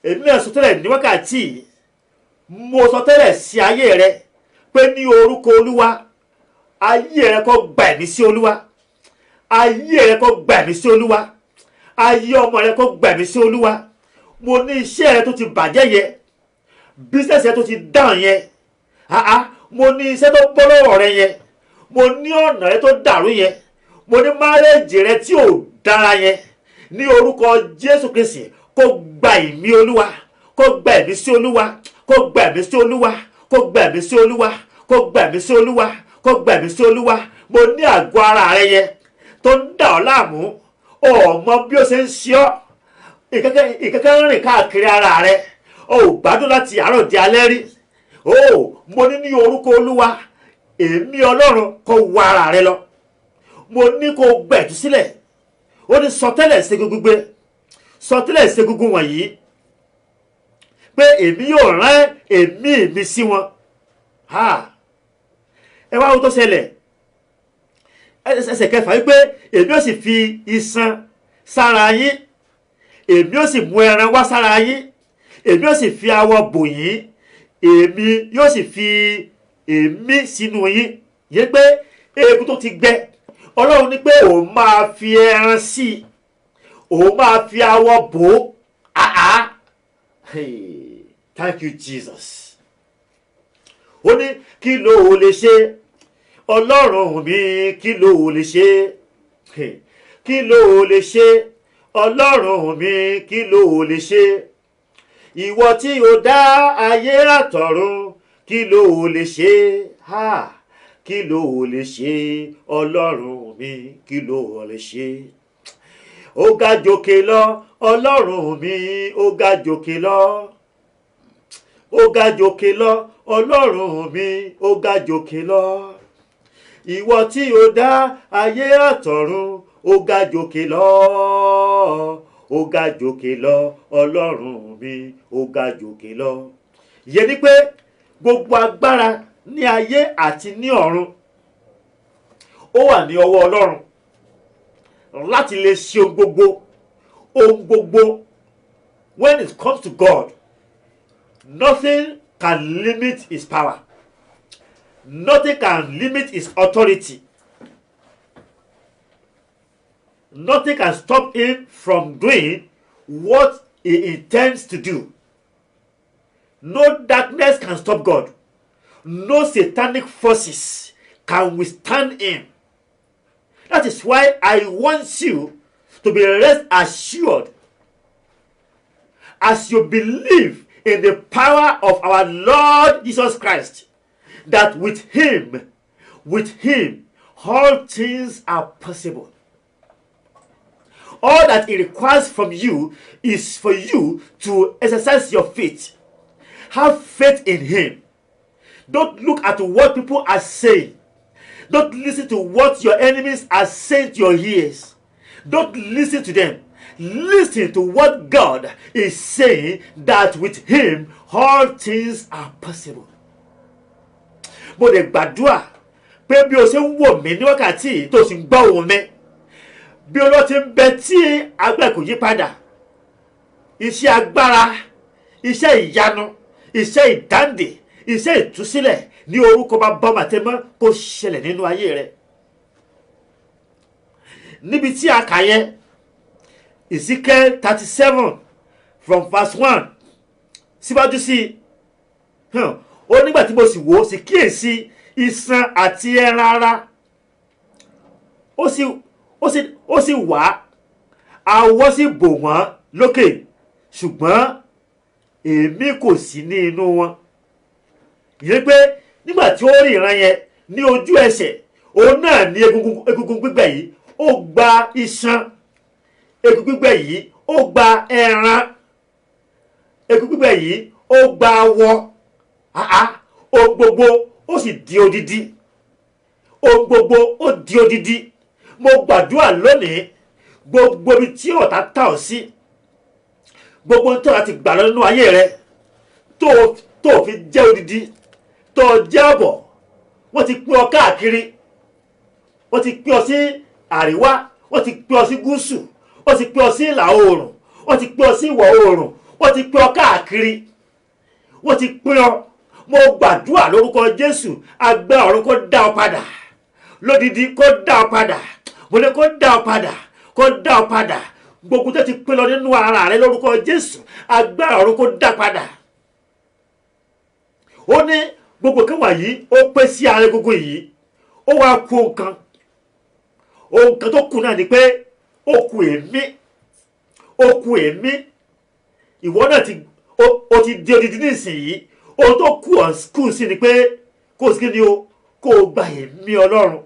èmi náà sọ tẹ́lẹ̀ ní wákàtí yìí, mo sọ tẹ́lẹ̀ sí ayé rẹ pé ní orúkọ Olúwa, ayé rẹ kó gba ẹ̀mí sí Olúwa, ayé rẹ kó gba ẹ̀mí sí Olúwa, ayé ọmọ rẹ kó gba ẹ̀mí sí Olúwa. Mo ní iṣẹ́ rẹ tó ti bàjẹ́ yẹn, bísíǹsì rẹ tó ti dáhùn yẹn, mo ní iṣẹ́ tó bọ́ lọ́wọ́ rẹ yẹn, mo ní ọ̀nà rẹ tó dàrú yẹn, mo ní márẹ́jì rẹ tí ò dára yẹn, ní orúkọ Jésù Kristi kó gba ẹ̀mí Olúwa, kó gba ẹ̀mí sí Olúwa, kó gba ẹ̀mí sí Olúwa, kó gba ẹ̀mí sí Olúwa, kó gba ẹ̀mí sí Olúwa, kó gba ẹ̀mí sí Olúwa. Mo ní àgọ́ ara rẹ yẹn tó ń dà ọ́ láàmú, ọmọ bí ó ṣe ń ṣe ọ́, ìkẹ́kẹ́ rìn káàkiri ara rẹ, ò gbádùn láti àárọ̀ di alẹ́ rí. Mo ní orúkọ Olúwa, èmi Ọlọ́run kó wọ ara rẹ lọ. Mo ní kó gbẹ̀tú sílẹ̀. Ó ní sọtẹ́lẹ̀ sí egungun gbígbẹ, sọtẹ́lẹ̀ sí egungun wọ̀nyí pé èmi yóò rán ẹ̀mí mi sí wọn. Ẹ wá ohun tó ṣẹlẹ̀, ẹsẹ̀ kẹfà wípé èmi ó sì fi iṣan sára yín, èmi ó sì mú ẹran wá sára yín, èmi ó sì fi awọ bò yín, èmi yóò sì fi èémí sínú yín. Yẹ pé eegun tó ti gbẹ, Ọlọ́run ní pé òun máa fi ẹran sí i, òun máa fi awọ bò ó. Thank you Jesus. Ó ní kí ló lè ṣe Ọlọ́run mi, kí ló lè ṣe, kí ló lè ṣe Ọlọ́run mi, kí ló lè ṣe. Ìwọ tí ó dá ayé àtọ̀run, kí ló lè ṣe, kí ló lè ṣe Ọlọ́run mi, kí ló lè ṣe. Ó ga jòkè lọ Ọlọ́run mi, ó ga jòkè lọ, ó ga jòkè lọ Ọlọ́run mi, ó ga jòkè lọ. Ìwọ tí ó dá ayé àtọ̀run, ó ga jòkè lọ, ó ga jòkè lọ Ọlọ́run mi, ó ga jòkè lọ. Ìyẹn ni pé gbogbo agbára ní ayé àti ní ọ̀run ó wà ní ọwọ́ Ọlọ́run láti lè ṣe ohun gbogbo. When it comes to God, nothing can limit his power. Nothing can limit his authority. Nothing can stop him from doing what he intends to do. No darkness can stop God. No satanic forces can withstand him. That is why I want you to be rest assured as you believe in the power of our Lord Jesus Christ, that with him, all things are possible. All that he requires from you is for you to exercise your faith. Have faith in him. Don't look at what people are saying. Don't listen to what your enemies are saying to your ears. Don't listen to them. Listen to what God is saying, that with him all things are possible. Mo lè gbàdúrà pé bí o ṣe ń wò mí ní wákàtí tó sì ń gbọ́ ohùn mi, bí Olúwa ti ń bẹ tí agbára kò yí padà, iṣẹ́ agbára, iṣẹ́ ìyanu, iṣẹ́ ìdáǹdè, iṣẹ́ ìtúsílẹ̀ ní orúkọ Baba màtẹ́mọ́ kó ṣẹlẹ̀ nínú ayé rẹ. Níbi tí a kà yẹn, Ezekiel 37 from verse 1 síwájú sí ó nígbà tí mo sì wò sì kíyèsí iṣan àti ẹran ara, ó sì wá, awọ sì bò wọ́n lókè, ṣùgbọ́n èmi kò sí ní inú wọn. Ìyẹn pé nígbà tí ó rí ìran yẹn ní ojú ẹsẹ̀, òun náà ní egungun gbígbẹ yìí ó gba iṣan, egungun gbígbẹ yìí ó gba ẹran, egungun gbígbẹ yìí ó gba awọ, ohun gbogbo ó sì di odidi, ohun gbogbo ó di odidi. Mo gbàdúrà lónìí, gbogbo ibi tí ọ̀tá tà ọ́ sí, gbogbo tó láti gbà lọ nínú ayé rẹ tó fi jẹ́ odidi, tó jẹ́ ọ̀bọ̀, wọ́n ti pín ọ káàkiri, wọ́n ti pín ọ sí àríwá, wọ́n ti pín ọ sí gúúsù, wọ́n ti pín ọ sí ìlà oòrùn, wọ́n ti pín ọ sí ìwọ̀ oòrùn, wọ́n ti pín ọ káàkiri, wọ́n ti pín ọ. Mo gbàdúrà lórúkọ Jésù, agbára ọ̀run kó dá ọ padà lódidi, kó dá ọ padà, mo ní kó dá ọ padà, kó dá ọ padà. Gbogbo tó ti pín lọ nínú ara rẹ lórúkọ Jésù, agbára ọ̀run kó dá padà. Ó ní gbogbo kan wọ̀nyí ó pé sí ara gbogbo yìí, ó wá kù nǹkan. Ohun kan tó kù náà ni pé ó kù èémí, ó kù èémí. Ìwọ náà ó ti di odidi nísìnyí. Ohun tó kù sí ni pé kó sì ní o, kó gba èémí Ọlọ́run.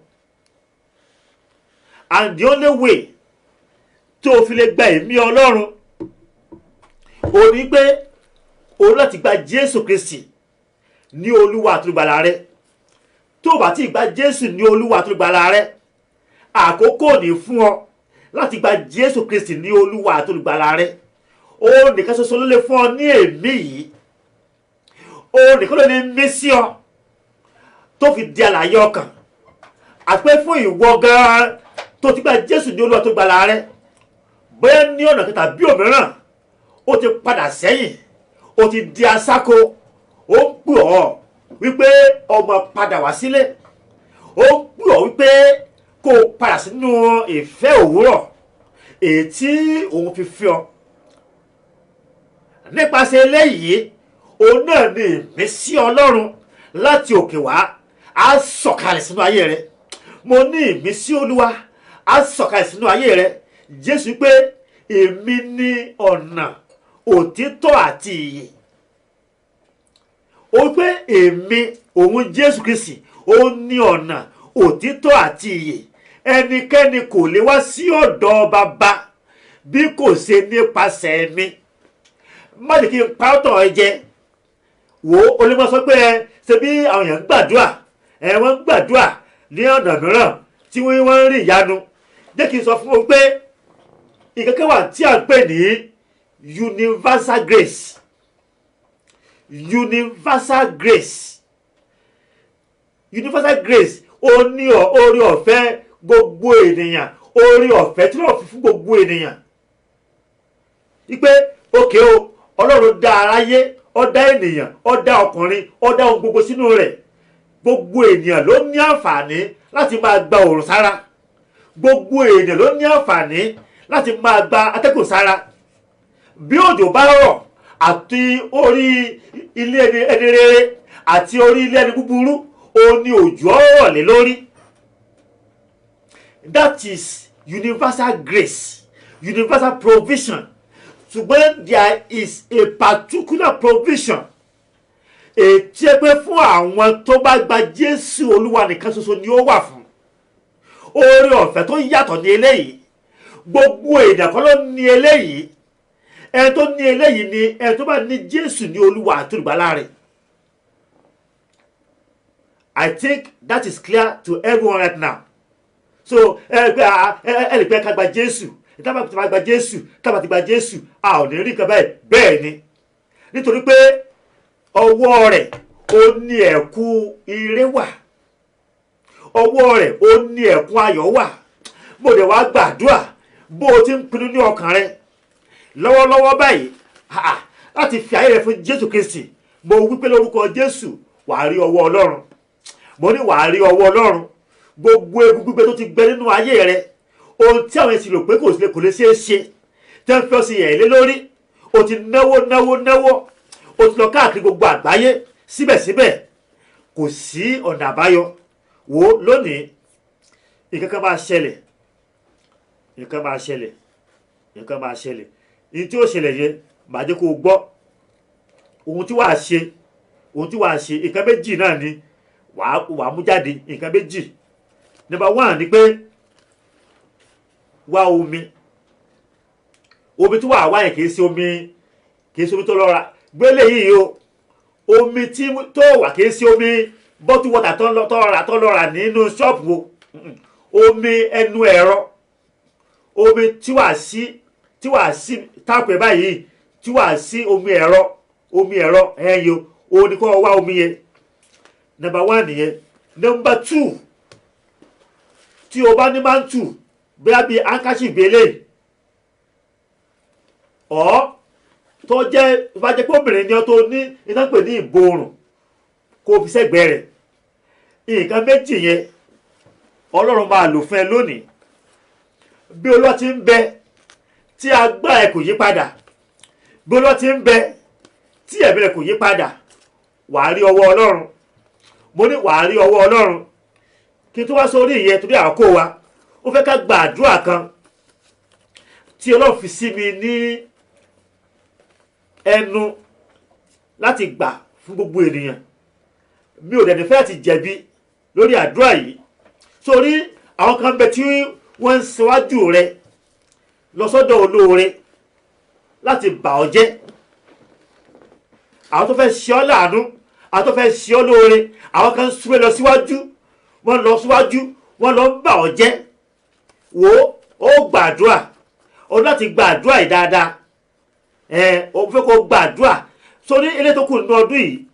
And the only way tó fi lè gba èémí Ọlọ́run ó ní pé o láti gba Jésù Kristi ní Olúwa àti Olùgbàlà rẹ. Tó bá ti gba Jésù ní Olúwa àti Olùgbàlà rẹ, àkókò ní fún ọ láti gba Jésù Kristi ní Olúwa àti Olùgbàlà rẹ. Ó nìkan ṣoṣo ló lè fún ọ ní èémí yìí. Ó nìkan ló lè mí sí ọ tó fi di àlàyé ọkàn. Àti pé fún ìwọ gan tó ti gba Jésù ní Olúwa àti Olùgbàlà rẹ, bóyá ní ọ̀nà kan tàbí òmíràn ó ti padà sẹ́yìn, ó ti di asáko, ó ń pè ọ́ wípé ọmọ padà wá sílé, ó ń pè ọ́ wípé kó o padà sínú ìfẹ́ òwúrọ̀ èyí tí òun fi fi ọ. Nípasẹ̀ eléyìí, òun náà ní ìmísí Ọlọ́run láti òkè wá á sọ̀kalẹ̀ sínú ayé rẹ. Mo ní ìmísí Olúwa á sọ̀kalẹ̀ sínú ayé rẹ. Jésù pé èmi ní ọ̀nà, òtítọ́ àti ìyè. Ó pé èmi, òun Jésù Kristi, ó ní ọ̀nà, òtítọ́ àti ìyè. Ẹnikẹ́ni kò lè wá sí ọ̀dọ̀ Baba bí kò ṣe nípasẹ̀ mi. Má jẹ́ kí n pa ọ́ tàn ẹ́ jẹ. Wò ó, o lè máa sọ pé ṣe bí àwọn èèyàn ń gbàdúrà, wọ́n ń gbàdúrà ní ọ̀nà mìíràn tí wọ́n ń rí ìyanu. Jẹ́ kí n sọ fún ọ pé ìkẹ́kẹ́ wà tí a ń pè ní universal grace. Universal grace. Universal grace ó ní oore ọ̀fẹ́ gbogbo ènìyàn, oore ọ̀fẹ́ tí wọ́n fi fún gbogbo ènìyàn. Ipe òkè o, Ọlọ́run dá aráyé, ó dá ènìyàn, ó dá ọkùnrin, ó dá ohun gbogbo sínú rẹ̀. Gbogbo ènìyàn ló ní àǹfààní láti máa gba òòrùn sára. Gbogbo ènìyàn ló ní àǹfààní láti máa gba atẹ́gùn sára. Bí òjò bá rọ̀ àti orí ilé ẹni rere àti orí ilé ẹni búburú, ó ní òjò rọ̀ lé lórí. That is universal grace. universal provision, ṣùgbọ́n there is a particular provision ètí ẹ pé fún àwọn tó bá gba Jésù Olúwa nìkan ṣoṣo ni ó wà fún. Oore ọ̀fẹ́ tó yàtọ̀ ní eléyìí, gbogbo èèyàn kan ló ní eléyìí. Ẹni tó ní eléyìí ni ẹni tó bá ní Jésù ní Olúwa àti Olùgbàlà rẹ̀. I think that is clear to everyone right now. So ẹ lè pẹ́ ká gba Jésù, ìtàbà tí wọ́n gba Jésù, tábà tí gba Jésù, a ò ní rí nǹkan báyìí. Bẹ́ẹ̀ ni, nítorí pé ọwọ́ rẹ̀ ó ní ẹ̀kún ire wà, ọwọ́ rẹ̀ ó ní ẹ̀kún ayọ̀ wà. Mo dẹ̀ wá gbàdúrà bó o ti ń pinnu ní ọkàn rẹ lọ́wọ́lọ́wọ́ báyìí láti fi ayé rẹ fún Jésù Kristi. Mo wí pé lórúkọ Jésù wàá rí ọwọ́ Ọlọ́run. Mo ní wàá rí ọwọ́ Ọlọ́run. Gbogbo egun gbígbẹ tó ti gbẹ nínú ayé rẹ, ohun tí àwọn èsì rò pé kò lè ṣeé ṣe, tẹ́ ń fẹ́ sí yẹn lé lórí, o ti náwó, o ti lọ káàkiri gbogbo àgbáyé, síbẹ̀síbẹ̀ kò sí ọ̀nà àbáyọ. Wò ó lónìí, nǹkan kan máa ṣẹlẹ̀. Ní tí ó ṣẹlẹ̀ yẹn, màá jẹ́ kó o gbọ́. Ohun tí wàá ṣe, nǹkan méjì náà ni wàá mú jáde, nǹkan méjì. Number one ni pé wá omi tí wàá wá yẹn kìí ṣe omi tó lọ́ra. Gbélé yìí o, omi tí tó wà kìí ṣe omi bottle water tó lọ́ra nínú ṣọ́ọ̀bù o. Omi ẹnu ẹ̀rọ, omi tí wàá sí táàpù ẹ̀ báyìí, tí wàá sí omi ẹ̀rọ ẹ̀yìn o ní kó wá omi yẹn. Number one nìyẹn. Number two, tí o bá ní mántù bí handkerchief bèlè ọ̀ tó jẹ́ bá jẹ́ pé obìnrin ni ọ tó ní iná pè ní ìborùn kó fi sẹ́gbẹ̀ẹ́ rẹ̀. Nǹkan méjì yẹn Ọlọ́run máa lò fún ẹ lónìí. Bí Olúwa ti ń bẹ tí agbára ẹ kò yí padà, bí Olúwa ti ń bẹ tí ẹ̀mí rẹ kò yí padà, wàá rí ọwọ́ Ọlọ́run. Mo ní wàá rí ọwọ́ Ọlọ́run. Kí n tó wá sórí ìyẹn torí àkókò wa, ó fẹ́ ká gba àdúrà kan tí Ọlọ́run fi sí mi ní ẹnu láti gbà fún gbogbo ènìyàn. Mi ò dẹ̀ fẹ́ ti jẹ̀bi lórí àdúrà yìí. Sórí àwọn kan bẹ tí wọ́n ń ṣíwájú rẹ lọ sọ́dọ̀ olóore láti bà ọ́ jẹ́. Àwọn tó fẹ́ ṣe ọ́ láàánú, àwọn tó fẹ́ ṣe ọ́ lóore, àwọn kan súré lọ síwájú, wọ́n lọ ń bà ọ́ jẹ́. Wò ó gbàdúrà, o láti gbàdúrà yìí dáadáa. O fẹ́ kó gbàdúrà. Sórí ilé tó kù nínú ọdún yìí,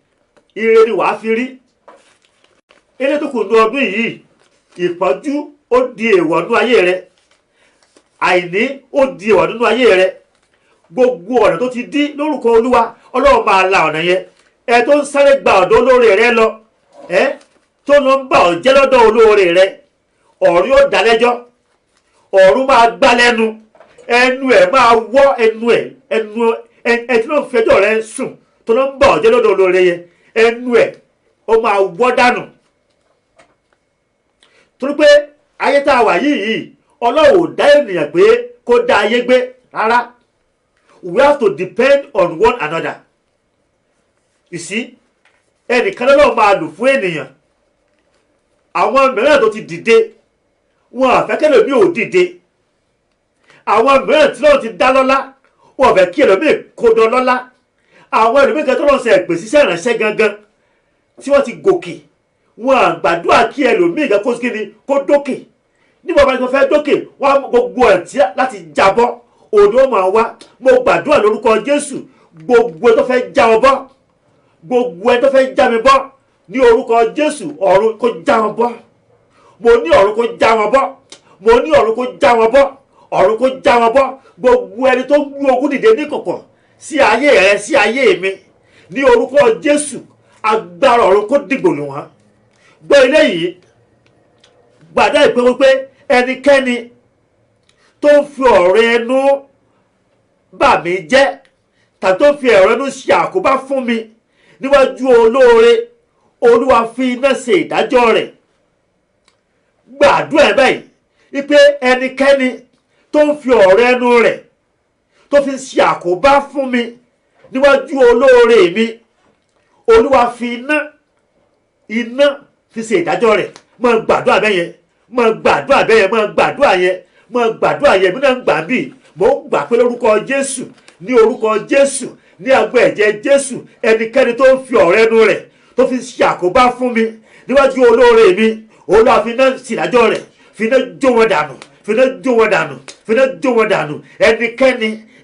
ire ni wàá fi rí. Ilé tó kù nínú ọdún yìí, ìpọ́njú ó di èèwọ̀ nínú ayé rẹ, àìní ó di èèwọ̀ nínú ayé rẹ. Gbogbo ọ̀nà tó ti dí lórúkọ Olúwa, Ọlọ́run máa la ọ̀nà yẹn. Ẹ tó ń sáré gba ọ̀dọ̀ olóore rẹ lọ, tó lọ ń bà ọ́ jẹ́ lọ́dọ̀ olóore rẹ, ọ̀run yóò dá lẹ́jọ́, ọ̀run máa gbá lẹ́nu, ẹnu ẹ̀ máa wọ́ ẹ tí ló ń fẹjọ́ rẹ sùn tó lọ ń bà ọ́ jẹ́ lọ́dọ̀ olóore yẹn, ẹnu ẹ̀ ó máa wọ́ dànù. Torí pé ayé tá a wà yìí, Ọlọ́run ò dá ènìyàn pé kó dá ayé gbé rárá. We have to depend on one another. You see, ẹnìkan lọ́wọ́ máa lò fún ènìyàn. Àwọn mìíràn tó ti dìde, wọn àfẹ́kẹ́lẹ̀ mi ò dìde. Àwọn mìíràn tí lọ́wọ́ ti dá lọ́lá, wọn fẹ́ kí ẹlòmíì kó dán lọ́lá. Àwọn ẹlòmíì kan tó lọ́wọ́ sẹ pè síṣẹ́ ìránṣẹ́ gangan tí wọ́n ti gòkè, wọn àgbàdúrà kí ẹlòmíì kan kó kíni kó dókè. Nígbà wọn fẹ́ dókè, wọn gbogbo ẹ̀tí láti jábọ́, òní ó máa wá. Mo gbàdúrà lórúkọ Jésù, gbogbo ẹ tó fẹ́ já ọ bọ́, gbogbo ẹ tó fẹ́ já mi bọ́, ní orúkọ Jésù, ọ̀run kó já wọn bọ́. Mo ní ọ̀run kó já wọn bọ́, mo ní ọ̀run kó já wọn bọ́, ọ̀run kó já wọn bọ́. Gbogbo ẹni tó gbé ogun dìde ní kọ̀kọ̀ sí ayé rẹ, sí ayé mi, ní orúkọ Jésù, agbára ọ̀run kó dìgbò lù wọ́n. Gbọ́ ilé yìí, gbàdá ìpè wípé ẹnikẹ́ni tó ń fi ọ̀rọ̀ ẹnu bà mí jẹ́ tàbí tó ń fi ọ̀rọ̀ ẹnu ṣe àkóbá fún mi níwájú olóore, Olúwa fi iná ṣe ìdájọ́ rẹ̀. Gbàdúrà ẹ̀ báyìí wípé ẹnikẹ́ni tó ń fi ọ̀rọ̀ ẹnu rẹ̀ tó fi ń ṣe àkóbá fún mi níwájú olóore mi, olúwa fi iná fi ṣe ìdájọ́ rẹ̀. Mo gbàdúrà bẹ́ẹ̀ yẹn, mo gbàdúrà bẹ́ẹ̀ yẹn, mo gbàdúrà yẹn, mo gbàdúrà yẹn, mi náà ń gbà bí mo ń gbà pé lórúkọ Jésù, ní orúkọ Jésù, ní agbó ẹ̀jẹ̀ Jésù, ẹnikẹ́ni tó ń fi ọ̀rọ̀ ẹnu rẹ̀ tó fi ṣe àkóbá fún mi níwájú olóore mi, olúwa fi iná ṣe ìdájọ́ rẹ̀, fi iná jó wọn dànù, fi iná jó wọn dànù, fi iná jó wọn dànù.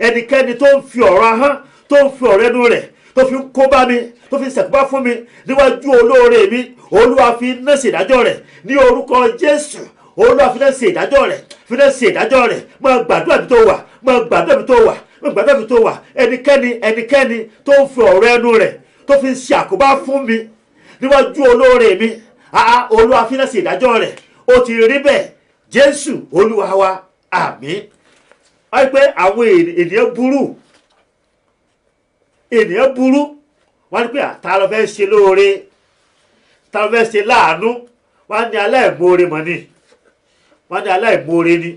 Ẹnikẹ́ni tó ń fi ọ̀rọ̀ ahọ́n, tó ń fi ọ̀rọ̀ ẹnu rẹ̀ tó fi ń kó bá mi, tó fi ń ṣàkóbá fún mi níwájú olóore mi, olúwa fi iná ṣe ìdájọ́ rẹ̀ ní orúkọ Jésù. Olúwa fi iná ṣe ìdájọ́ rẹ̀, fi iná ṣe ìdájọ́ rẹ̀. Máa gbàdúrà bí tó wà, máa gbàdúrà bí tó wà, máa gbàdúrà bí tó wà. Ẹnikẹ́ni tó ń fi ọ̀rọ̀ ẹnu rẹ̀ tó fi ń ṣe àkóbá fún mi níwájú olóore mi, olúwa fi iná ṣe ìdájọ́ rẹ̀. Ó ti rí bẹ́ẹ̀, Jésù olúwa wa, àmín. Wọ́n pé àwọn ènìyàn burú, wọ́n ní pé ta ló fẹ́ ṣe lóore, ta ló fẹ́ ṣe láàánú, wọ́n ní aláìmoore mọ̀ ni, wọ́n ní aláìmoore ni.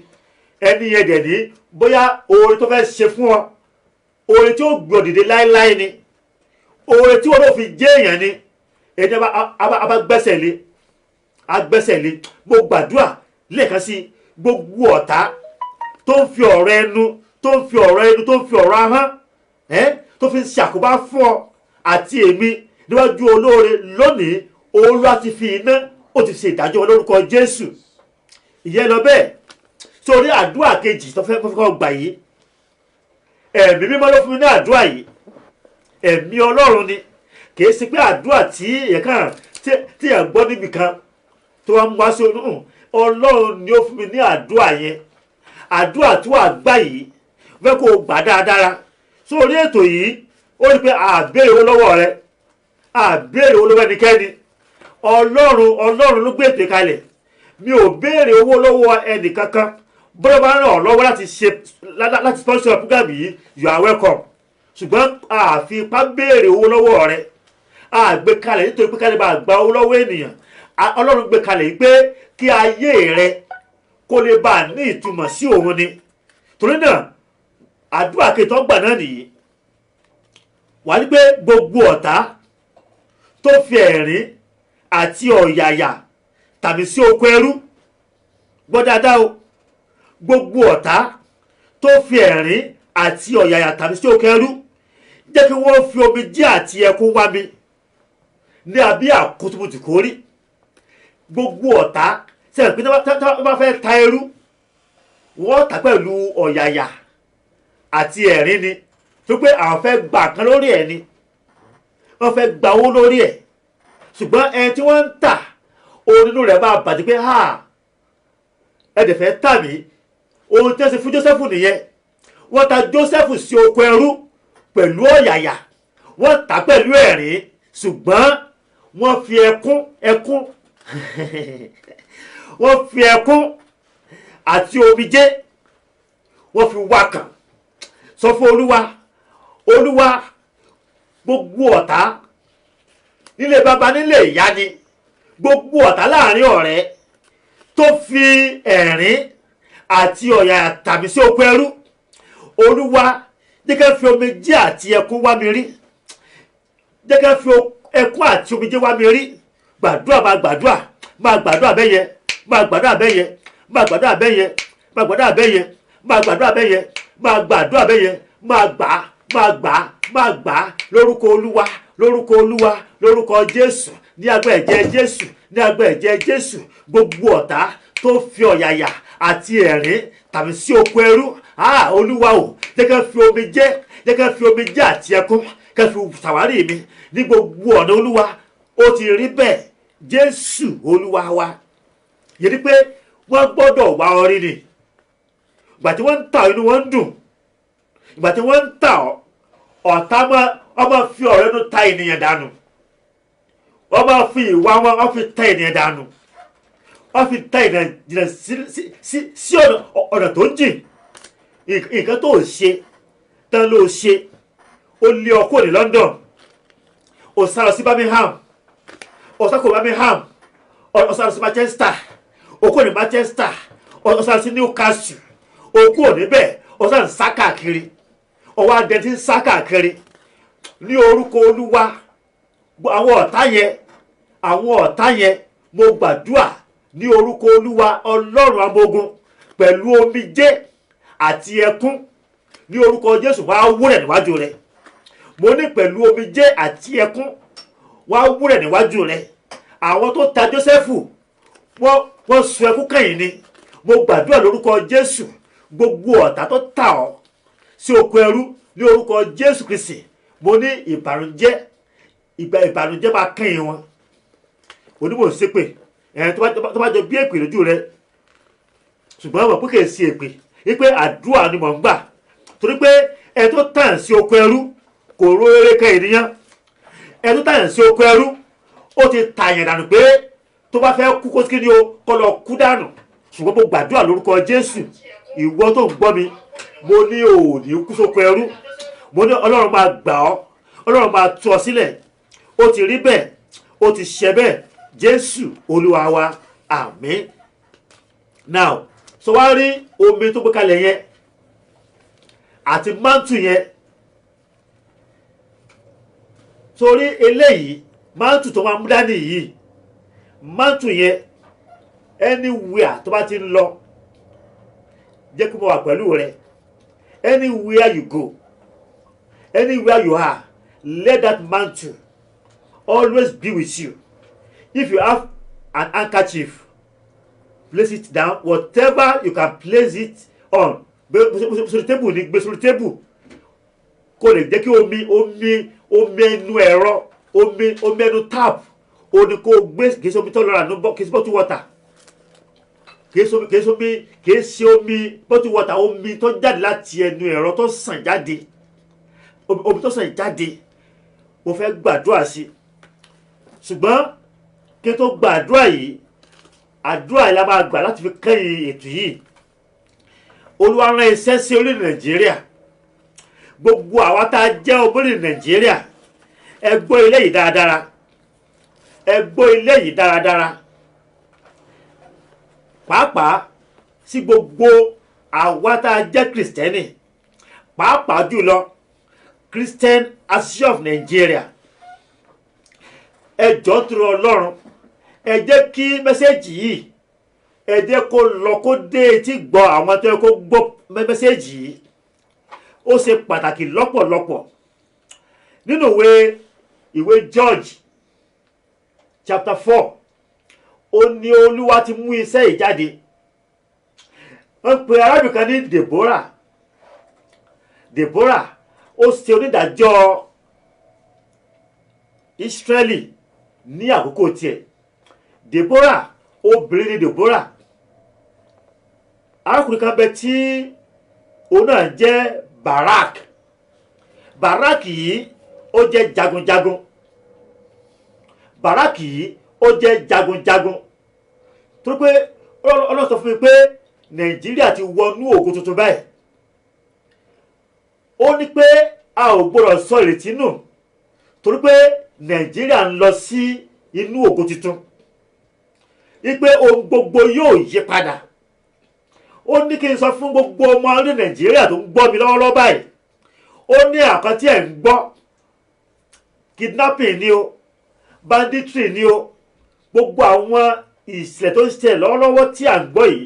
Ẹni yẹn dẹ̀ ní bóyá oore tó fẹ́ ṣe fún ọ, oore tí ó gbọ́ dìde láéláé ni, oore tí wọ́n ló fi jẹ́ èèyàn ni. Ẹni abá gbẹ́sẹ̀ lé, mo gbàdúrà lẹ́ẹ̀kan sí gbogbo ọ̀tá tó ń fi ọ̀rọ̀ ẹnu, tó ń fi ọ̀rọ̀ ahọ́n tó fi ń ṣàkóbá fún ọ àti èmi níwájú olóore lónìí, olúwa ti fi iná, ó ti ṣe ìdájọ́ lórúkọ Jésù. Ìyẹn lọ bẹ́ẹ̀. Sórí àdúrà kejì tó fẹ́ kọ́ gbà yìí, ẹ̀mí mímọ́ ló fún mi ní àdúrà yìí, ẹ̀mí Ọlọ́run ni, kì í ṣe pé àdúrà tí èèyàn gbọ́ níbì kan tó wá ń wá sí Ọlọ́run ni ó fún mi ní àdúrà yẹn. Àdúrà tí wàá gbà yìí fẹ́ kó o gbà dáadáa. Sórí ètò yìí ó rí pé àbẹ̀rẹ̀ owó lọ́wọ́ rẹ, àbẹ̀rẹ̀ owó lọ́wọ́ ẹnikẹ́ni. Ọlọ́run ló gbé ètò kalẹ̀. Mi ò béèrè owó lọ́wọ́ ẹnì kankan. Bọ́lá bá ràn ọ́ lọ́wọ́ láti sponsor program yìí, you are welcome. Ṣùgbọ́n àfi ipá béèrè owó lọ́wọ́ rẹ. Àgbé kalẹ̀ nítorí pé kálí bá gba owó lọ́wọ́ ènìyàn. Ọlọ́run gbé kalẹ̀ yìí pé kí ayé rẹ kó lè bá ní ìtumọ̀ sí òun ni. Torí náà àdúrà kẹtọ́ gbà náà nìyí. Wà ní pé gbogbo ọ̀tá tó fi ẹ̀rín àti ọ̀yàyà tàbí sí oko ẹrú, gbọ́ dáadáa o, gbogbo ọ̀tá tó fi ẹ̀rín àti ọ̀yàyà tàbí sí oko ẹrú, jẹ́ kí wọ́n fi omijé àti ẹkún wá mi ní abí àkótómọ̀tì kórì. Gbogbo ọ̀tá sẹ́yìn pé tí wọ́n bá fẹ́ ta ẹrú, wọ́n tà pẹ̀lú ọ̀yàyà àti ẹ̀rín ni, tó pé àwọn fẹ́ gba kan lórí ẹ̀ ni, wọ́n fẹ́ gba owó lórí ẹ̀. Ṣùgbọ́n ẹni tí wọ́n ń tà, onínú rẹ̀ máa bàjẹ́ pé ẹ̀dẹ̀ fẹ́ tà mí. Ohun tí wọ́n ṣe fún Jósẹ́fù nìyẹn. Wọ́n ta Jósẹ́fù sí oko ẹrú pẹ̀lú ọ̀yàyà, wọ́n tà pẹ̀lú ẹ̀rín, ṣùgbọ́n wọ́n fi ẹkún wọ́n fi ẹkún àti omijé wọ́n fi wá kàn. Sọ fún Olúwa, gbogbo ọ̀tá nílé baba nílé ìyá ni, gbogbo ọ̀tá láàrin ọ̀rẹ́ tó fi ẹ̀rín àti ọ̀yàyà tàbí sí oko ẹrú, Olúwa jẹ́ ká fi omijé àti ẹkún wá mi rí, jẹ́ ká fi ẹkún àti omijé wá mi rí. Gbàdúrà máa gbàdúrà bẹ́yẹ, máa gbàdúrà bẹ́yẹ, máa gbàdúrà bẹ́yẹ, máa gbàdúrà bẹ́yẹ, máa gbàdúrà bẹ́yẹ, máa gbàdúrà bẹ́yẹ, máa gbà lórúkọ Olúwa, lórúkọ Olúwa, lórúkọ Jésù, ní agbára ẹ̀jẹ̀ Jésù, ní agbára ẹ̀jẹ̀ Jésù. Gbogbo ọ̀tá tó fi ọ̀yàyà àti ẹ̀rín tàbí sí oko ẹrú, Olúwa o, jẹ́ ká fi omijé àti ẹkún ká fi ṣàwárí mi ní gbogbo ọ̀nà. Olúwa, ó ti rí bẹ́ẹ̀, Jésù Olúwa wa. Yẹ ni pé wọ́n gbọ́dọ̀ wá orí ni. Ìgbà tí wọ́n ń tà inú wọn ń dùn. Ìgbà tí wọ́n ń tà ọ̀tá ọmọ fi ọ̀rọ̀ ẹnu ta ènìyàn dànù. Wọ́n máa fi ìwà wọn fi ta ènìyàn dànù. Wọ́n fi ta ènìyàn jìnnà sí ọ̀nà tó jìn. Nǹkan tó ṣe tán ló ṣe. Ó lé ọkọ ní London. Ó sá lọ sí Birmingham. Ó sá kó Birmingham. Ó sá lọ sí Manchester. Ó kó ní Manchester. Ó sá lọ sí Newcastle. o kúrò níbẹ̀ o sàn sá káàkiri ọwọ́ adẹ tí ń sá káàkiri ní orúkọ Olúwa àwọn ọ̀tá yẹn mo gbàdúrà ní orúkọ Olúwa Ọlọ́run amógun pẹ̀lú omijé àti ẹkún ní orúkọ Jésù wá wúrẹ̀ níwájú rẹ mo ní pẹ̀lú omijé àti ẹkún wá wúrẹ̀ níwájú rẹ àwọn tó ta Jósẹ́fù wọ́n sun ẹkún kẹ́yìn ni mo gbàdúrà lórúkọ Jésù gbogbo ọ̀tá tó tà ọ́ sí oko ẹrú ní orúkọ Jésù Kristi mo ní ìbànújẹ́ máa kẹ́yìn wọn onímọ̀ ṣépè tó bá jọ bí èpè lójú rẹ ṣùgbọ́n mo pé kì í ṣe èpè wípé àdúrà ni mò ń gbà torí pé ẹni tó tàn sí oko ẹrú kò ró eré kan ènìyàn ẹni tó tàn sí oko ẹrú ó ti tààyàn dànù pé tó bá fẹ́ kú kó kí ni o kọ́ lọ kú dànù ṣùgbọ́n mo gbàdúrà lórúkọ Jésù ìwọ tó ń gbọ́ mi mo ní ò ní kú sóko ẹrú mo ní Ọlọ́run máa gbà ọ́ Ọlọ́run máa tú ọ sílẹ̀ ó ti rí bẹ́ẹ̀ ó ti ṣe bẹ́ẹ̀ Jésù Olúwa wa àmín. Now so wá rí omi tó gbé kalẹ̀ yẹn àti mántù yẹn torí eléyìí mántù tó máa mú dání yìí mántù yẹn anywhere tó bá ti ń lọ jẹ́ kó mo wà pẹ̀lú rẹ anywhere you go anywhere you are let that mantle always be with you. If you have an handkerchief, place it down, whatever you can place it on. Sórí tébù ni gbé sórí tébù kó lè jẹ́ kí omi ẹnu ẹ̀rọ omi ẹnu tap ó ní kó gbé kìí ṣe omi tó lọ́ra ní kìí ṣe bottle water kìí ṣe omi bottle water omi tó jáde láti ẹnu ẹ̀rọ tó sàn jáde omi tó sàn jáde mo fẹ́ gbàdúrà sí ṣùgbọ́n kí n tó gbàdúrà yìí àdúrà yìí la máa gbà láti fi kẹ́yìn ètò yìí Olúwa rán iṣẹ́ sí orílẹ̀ Nàìjíríà gbogbo àwa tá a jẹ́ orílẹ̀ Nàìjíríà ẹ gbọ́ ilé yìí dáradára ẹ gbọ́ ilé yìí dáradára pàápàá sí gbogbo àwa tá a jẹ́ Kristẹni pàápàá jùlọ Christian Association of Nigeria ẹ jọ̀ọ́ torí Ọlọ́run ẹ jẹ́ kí mẹ́sẹ́jì yìí ẹ jẹ́ kó lọ kó dé etí gbọ́ àwọn tó yẹ kó gbọ́ mẹ́sẹ́jì yìí ó ṣe pàtàkì lọ́pọ̀lọpọ̀ nínú ìwé George chapter 4 ó ní Olúwa ti mú iṣẹ́ yìí jáde wọ́n pe arábìnrin kan ní Deborah ó ṣe onídàájọ́ Israeli ní àkókò tiẹ̀ Deborah obìnrin ni Deborah arákùnrin kan bẹ tí òun náà jẹ́ Barak yìí ó jẹ́ jagunjagun Barak yìí ó jẹ́ jagunjagun tó pé Ọlọ́run sọ fún mi pé Nàìjíríà ti wọnú ògo tuntun báyìí ó ní pé a ò gbọ́dọ̀ sọ ìrètí nù torí pé Nàìjíríà ń lọ sí inú ògo tuntun wípé ohun gbogbo yóò yí padà ó ní kí n sọ fún gbogbo ọmọ orílẹ̀ Nàìjíríà tó ń gbọ́ mi lọ́wọ́lọ́wọ́ báyìí ó ní àkàntí ẹ̀ ń gbọ́ kidnapping ni o banditry ni o gbogbo àwọn ìṣẹ̀lẹ̀ tó ń ṣẹlẹ̀ lọ́wọ́lọ́wọ́ tí à ń gbọ́ yìí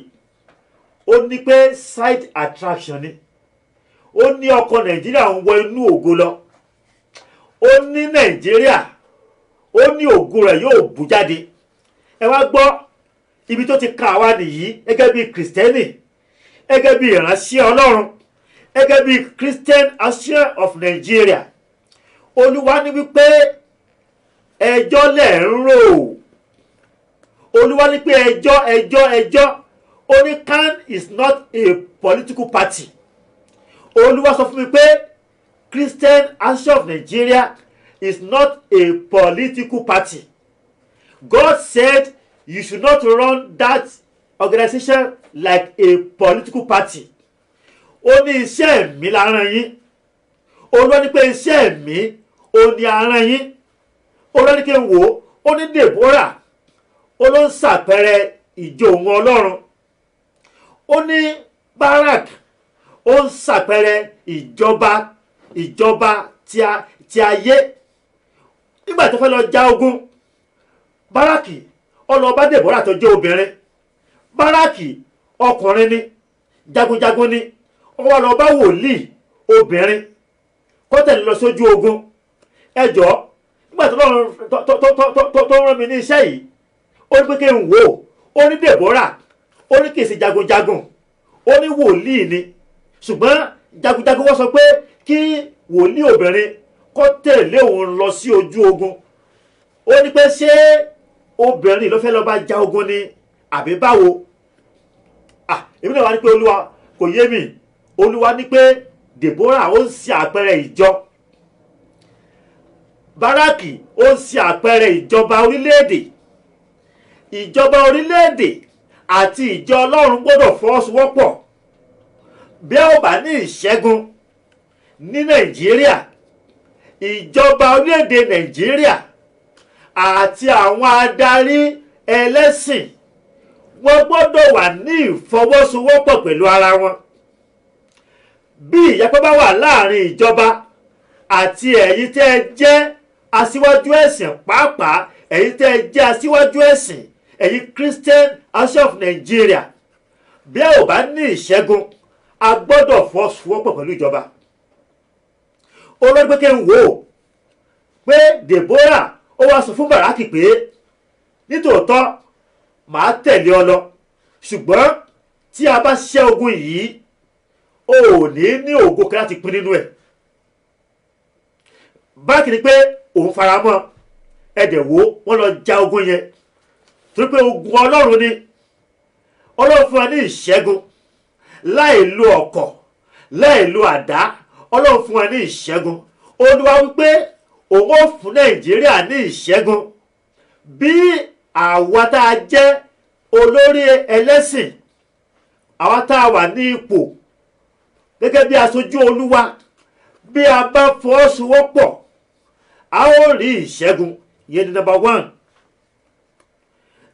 ó ní pé side attraction ni ó ní ọkọ̀ Nàìjíríà ń wọ inú ògo lọ ó ní Nàìjíríà ó ní ògo rẹ̀ yóò bú jáde ẹ wá gbọ́ ibi tó ti kà wá nìyí gẹ́gẹ́ bí Kristẹni gẹ́gẹ́ bí ìránṣẹ́ Ọlọ́run gẹ́gẹ́ bí Christian Association of Nigeria Olúwa ní wípé ẹjọ́ lẹ̀ ń rò Olúwa ní pé ẹjọ́ ó ní CAN is not a political party Olúwa sọ fún mi pé Christian Association of Nigeria is not a political party. God said you should not run that organization like a political party. Ó ní iṣẹ́ mi la rán yín. Olúwa ní pé iṣẹ́ mi ó ní a rán yín. Olúwa ní kí n wò ó ní Deborah ó ló ń ṣàpẹẹrẹ ìjọ òun Ọlọ́run. Ó ní Barak ó ń ṣàpẹẹrẹ ìjọba ti ayé. Nígbà tó fẹ́ lọ ja ogun, Báràkì ó lọ bá Dèbórà tó jẹ́ obìnrin. Báràkì ọkùnrin ni, jagunjagun ni, ó wá lọ bá wòlíì obìnrin kó tẹ̀lé lọ sójú ogun. Ẹ jọ̀ọ́, nígbà tó rán mi ní iṣẹ́ yìí, ó ní pé kí n wò ó ní Dèbórà, ó ní kì í ṣe jagunjagun, ó ní wòlíì ni, ṣùgbọ́n jagunjagun wọ́n sọ pé kí wòlíì obìnrin kó tẹ̀lé òun lọ sí ojú ogun. Ó ní pé ṣé obìnrin ló fẹ́ lọ bá ja ogun ni àbí báwo? Èmi náà wá ní pé Olúwa kò yé mi. Olúwa ní pé Dèbórà ó ń ṣe àpẹẹrẹ ìjọ, Báràkì ó ń ṣe àpẹẹrẹ ìjọba orílẹ̀-èdè. Ìjọba orílẹ̀-èdè àti ìjọ Ọlọ́run gbọ́dọ̀ fọwọ́sowọ́pọ̀. Bí a ò bá ní ìṣẹ́gun ní Nàìjíríà, ìjọba orílẹ̀-èdè Nàìjíríà àti àwọn adarí ẹlẹ́sìn wọ́n gbọ́dọ̀ wà ní ìfọwọ́sowọ́pọ̀ pẹ̀lú ara wọn. Bí ìyapa bá wà láàrin ìjọba àti ẹ̀yin tẹ́ ẹ jẹ́ aṣíwájú ẹ̀sìn, pàápàá ẹ̀yin tẹ́ ẹ jẹ́ aṣíwájú ẹ̀sìn, ẹ̀yin Christian Association of Nigeria, bí a ò bá ní ìṣẹ́gun, a gbọ́dọ̀ fọwọ́sowọ́pọ̀ pẹ̀lú ìjọba. Olórí pé kí n wò ó pé Dèbórà ó wá sọ fún Báràkì pé nítòótọ́ màá tẹ̀lé ọ lọ, ṣùgbọ́n tí a bá ṣẹ́ ogun yìí, o ò ní ògo kan láti pín nínú ẹ̀. Báràkì ní pé òun faramọ́. Ẹ̀dẹ̀ wo wọ́n lọ ja ogun yẹn, torí pé ogun Ọlọ́run ni. Ọlọ́run fún wa ní ìṣẹ́gun láì lo ọ̀kọ̀, láì lo àdá. Ọlọ́run fún wa ní ìṣẹ́gun. Olúwa wípé òun ó fún Nàìjíríà ní ìṣẹ́gun bí àwa tá a jẹ́ olórí ẹlẹ́sìn, àwa tá a wà ní ipò gẹ́gẹ́ bí aṣojú Olúwa, bí a bá fọwọ́sowọ́pọ̀, a ó rí ìṣẹ́gun. Ìyẹn ni number 1.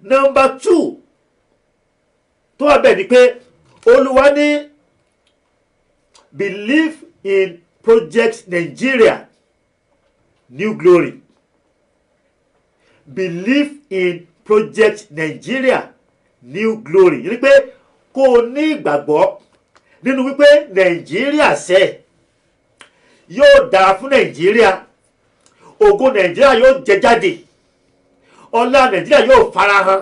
Number 2 tó wà bẹ́ẹ̀ ni pé Olúwa ní believe in Project Nigeria New Glory. Believe in Project Nigeria New Glory. Yìí ni pé kó o ní ìgbàgbọ́ nínú wípé Nàìjíríà ṣe yóò dára fún Nàìjíríà, ògo Nàìjíríà yóò jẹ jáde, ọlá Nàìjíríà yóò farahàn,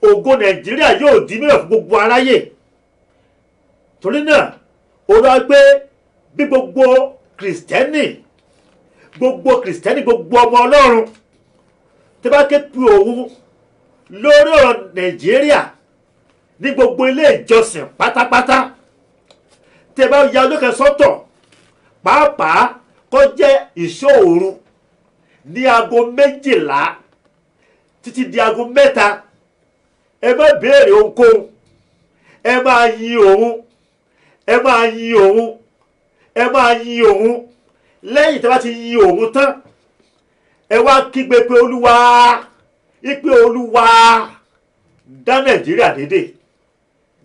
ògo Nàìjíríà yóò di mímọ̀ fún gbogbo aráyé. Torí náà ó lọ pé bí gbogbo Kristẹni, gbogbo ọmọ Ọlọ́run tí bá ké pe òun lórí ọ̀rọ̀ Nàìjíríà ní gbogbo ilé ìjọsìn pátápátá, tí bá ya ọjọ́ kan sọ́tọ̀, pàápàá kó jẹ́ ìṣòro ní aago 12 títí di aago 3, ẹ má béèrè ohunkóhun, ẹ máa yin òun, ẹ máa yin òun, ẹ máa yin òun. Lẹ́yìn tí wọ́n ti yin òun tán, ẹ wá kígbe pé Olúwa, ìpè Olúwa, dá Nàìjíríà nídè,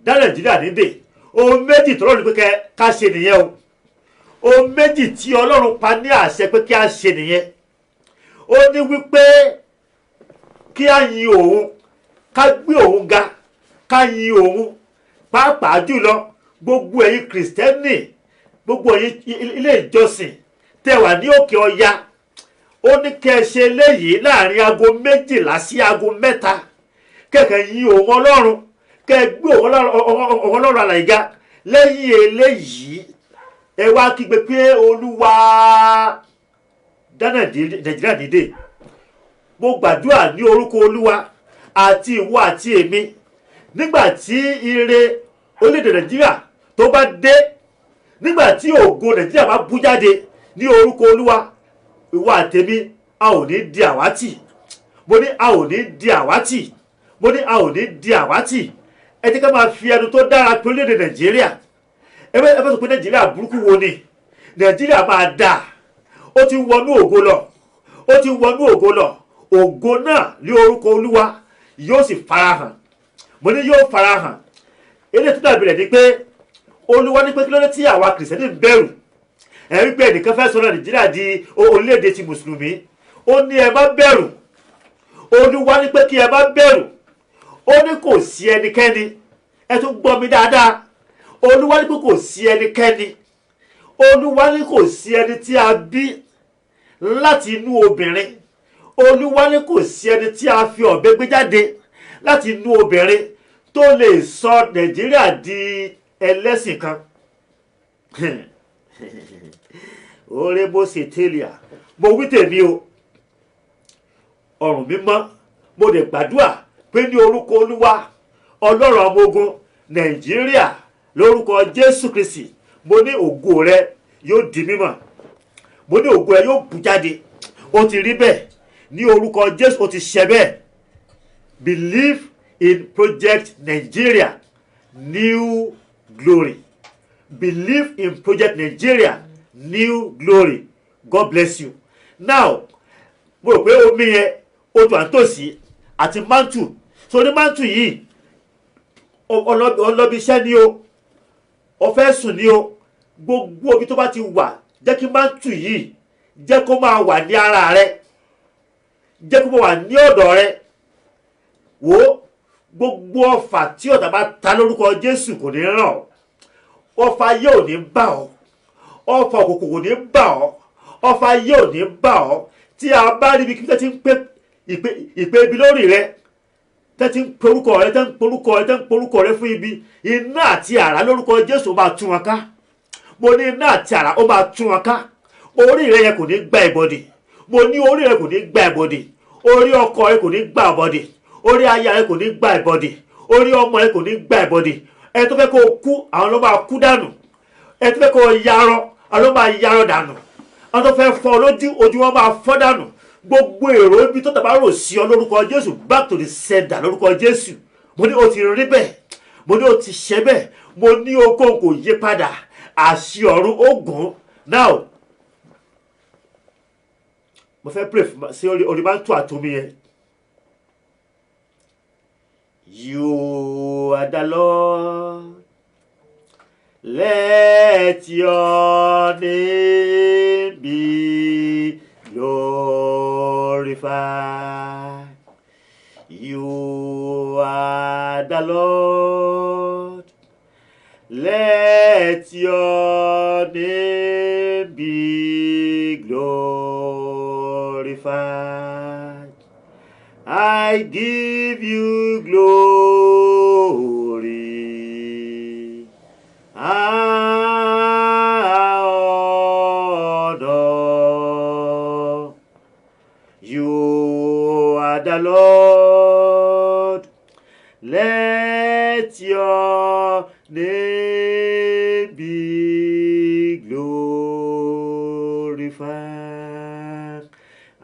dá Nàìjíríà nídè. Ohun méjì tó lọ́rùn pé ká ṣe nìyẹn o. Ohun méjì tí Ọlọ́run pa ní àṣẹ pé kí a ṣe nìyẹn. Ó ní wípé kí a yin òun, ká gbé òun ga, ká yin òun, pàápàá jùlọ gbogbo ẹ̀yin Kristẹni, gbogbo ẹ̀yin ilé ìjọsìn tẹ́ wà ní òkè ọya. Ó ní kẹ́ ẹ ṣe eléyìí láàrin aago 12 sí aago 3, kẹ̀kẹ́ yin òun Ọlọ́run, kẹ́ ẹ gbé òun Ọlọ́run alààyè ga. Lẹ́yìn eléyìí, ẹ wá kígbe pé Olúwa, dá Nàìjíríà nídè. Mo gbàdúrà ní orúkọ Olúwa àti ìwọ àti èmi, nígbà tí ire orílẹ̀-èdè Nàìjíríà tó bá dé, nígbà tí ògo Nàìjíríà bá bú jáde, ní orúkọ Olúwa, ìwọ àtèmi a ò ní di àwátì. Mo ní a ò ní di àwátì. Mo ní a ò ní di àwátì. Ẹ jẹ́ ká máa fi ẹnu tó dára pé orílẹ̀-èdè Nàìjíríà. Ẹ fẹ́ sọ pé Nàìjíríà burúkú wo ni? Nàìjíríà máa dà. Ó ti wọnú ògo lọ. Ó ti wọnú ògo lọ. Ògo náà ní orúkọ Olúwa yóò sì farahàn. Mo ní yóò farahàn. Eléyìí tó dàbí rẹ̀ ni pé Olúwa ní pé kí ló dé tí àwa kìrìsìtẹ́nì ń bẹ̀rù ẹ rí pé ẹnìkan fẹ́ sọ̀rọ̀ Nàìjíríà di orílẹ̀-èdè ti mùsùlùmí ó ní ẹ má bẹ̀rù Olúwa ní pé kí ẹ má bẹ̀rù ó ní kò sí ẹnikẹ́ni ẹ tún gbọ́ mi dáadáa Olúwa ní pé kò sí ẹnikẹ́ni Olúwa ní kò sí ẹni tí a bí láti inú obìnrin Olúwa ní kò sí ẹni tí a fi ọ̀bẹ gbé jáde láti inú obìnrin tó lè sọ Nàìjíríà di ẹlẹ́sìn kan oore bó ṣe tẹ́lẹ̀ à mo wí tèmi o ọ̀run mi mọ́ mo dẹ̀ gbàdúrà pé ní orúkọ Olúwa Ọlọ́run ọmọ ogun Nàìjíríà lórúkọ Jésù Kristi mo ní ògo rẹ yóò di mímọ̀ mo ní ògo rẹ yóò bú jáde ó ti rí bẹ́ẹ̀ ní orúkọ Jésù ó ti ṣẹ bẹ́ẹ̀ believe in Project Nigeria New Glory believe in Project Nigeria New Glory God bless you now mo rò pé omi yẹn odò àtòsí àti mantu so ní mantu yìí ọlọ́bi iṣẹ́ ni o ọ̀fẹ́ sùn ni o gbogbo omi tó bá ti wà jẹ́ kí mantu yìí jẹ́ kó máa wà ní ara rẹ jẹ́ kó máa wà ní ọ̀dọ̀ rẹ wò gbogbo ọfà tí ọ̀tá bá ta lórúkọ Jésù kò ní ràn ọ́ ọfà yóò ní bá ọ ọfà òkùnkùn kò ní bá ọ ọfà yóò ní bá ọ tí a bá rí ibi kí wọ́n ti ń pè ìpè ibi lórí rẹ tẹ́ ti ń porúkọ rẹ tẹ́ ń porúkọ rẹ tẹ́ ń porúkọ rẹ fún ibi iná àti àrá lórúkọ Jésù ó máa tú wọn ká mo ní iná àti àrá ó máa tú wọn ká orí rẹ yẹn kò ní gba ìbọ̀dì mo ní orí rẹ kò ní gba ìbọ̀dì orí ọkọ rẹ kò ní gba ìbọ̀dì orí aya rẹ kò ní gba ìbọ̀dì orí ọmọ rẹ kò ní gba ìbọ̀dì ẹni tó fẹ́ kó o kú àwọn ló máa kú dànù ẹni tó fẹ́ kó o yarọ àwọn ló máa yarọ dànù àwọn tó fẹ́ fọ́ lójú ojú wọn máa fọ́ dànù gbogbo èrò ibi tó tàbá rò sí ọ lórúkọ Jésù back to the sender lórúkọ Jésù mo ní o ti rí bẹ́ẹ̀ mo ní o ti ṣe bẹ́ẹ̀ mo ní okòó kò yí padà àṣì ọ̀run ogun now mo fẹ́ pray sí orí máa ń tó àtúnmí yẹn. You are the Lord, let your name be glorified. You are the Lord, let your name be glorified. I give you glory and honor. You are the Lord, let your name be glorified.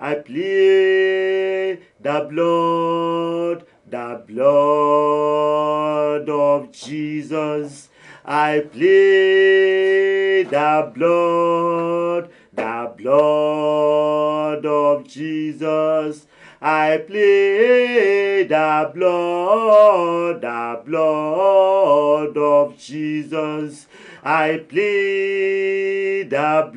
I plead the blood of Jesus. I plead the blood of Jesus. I plead the blood of Jesus. I plead the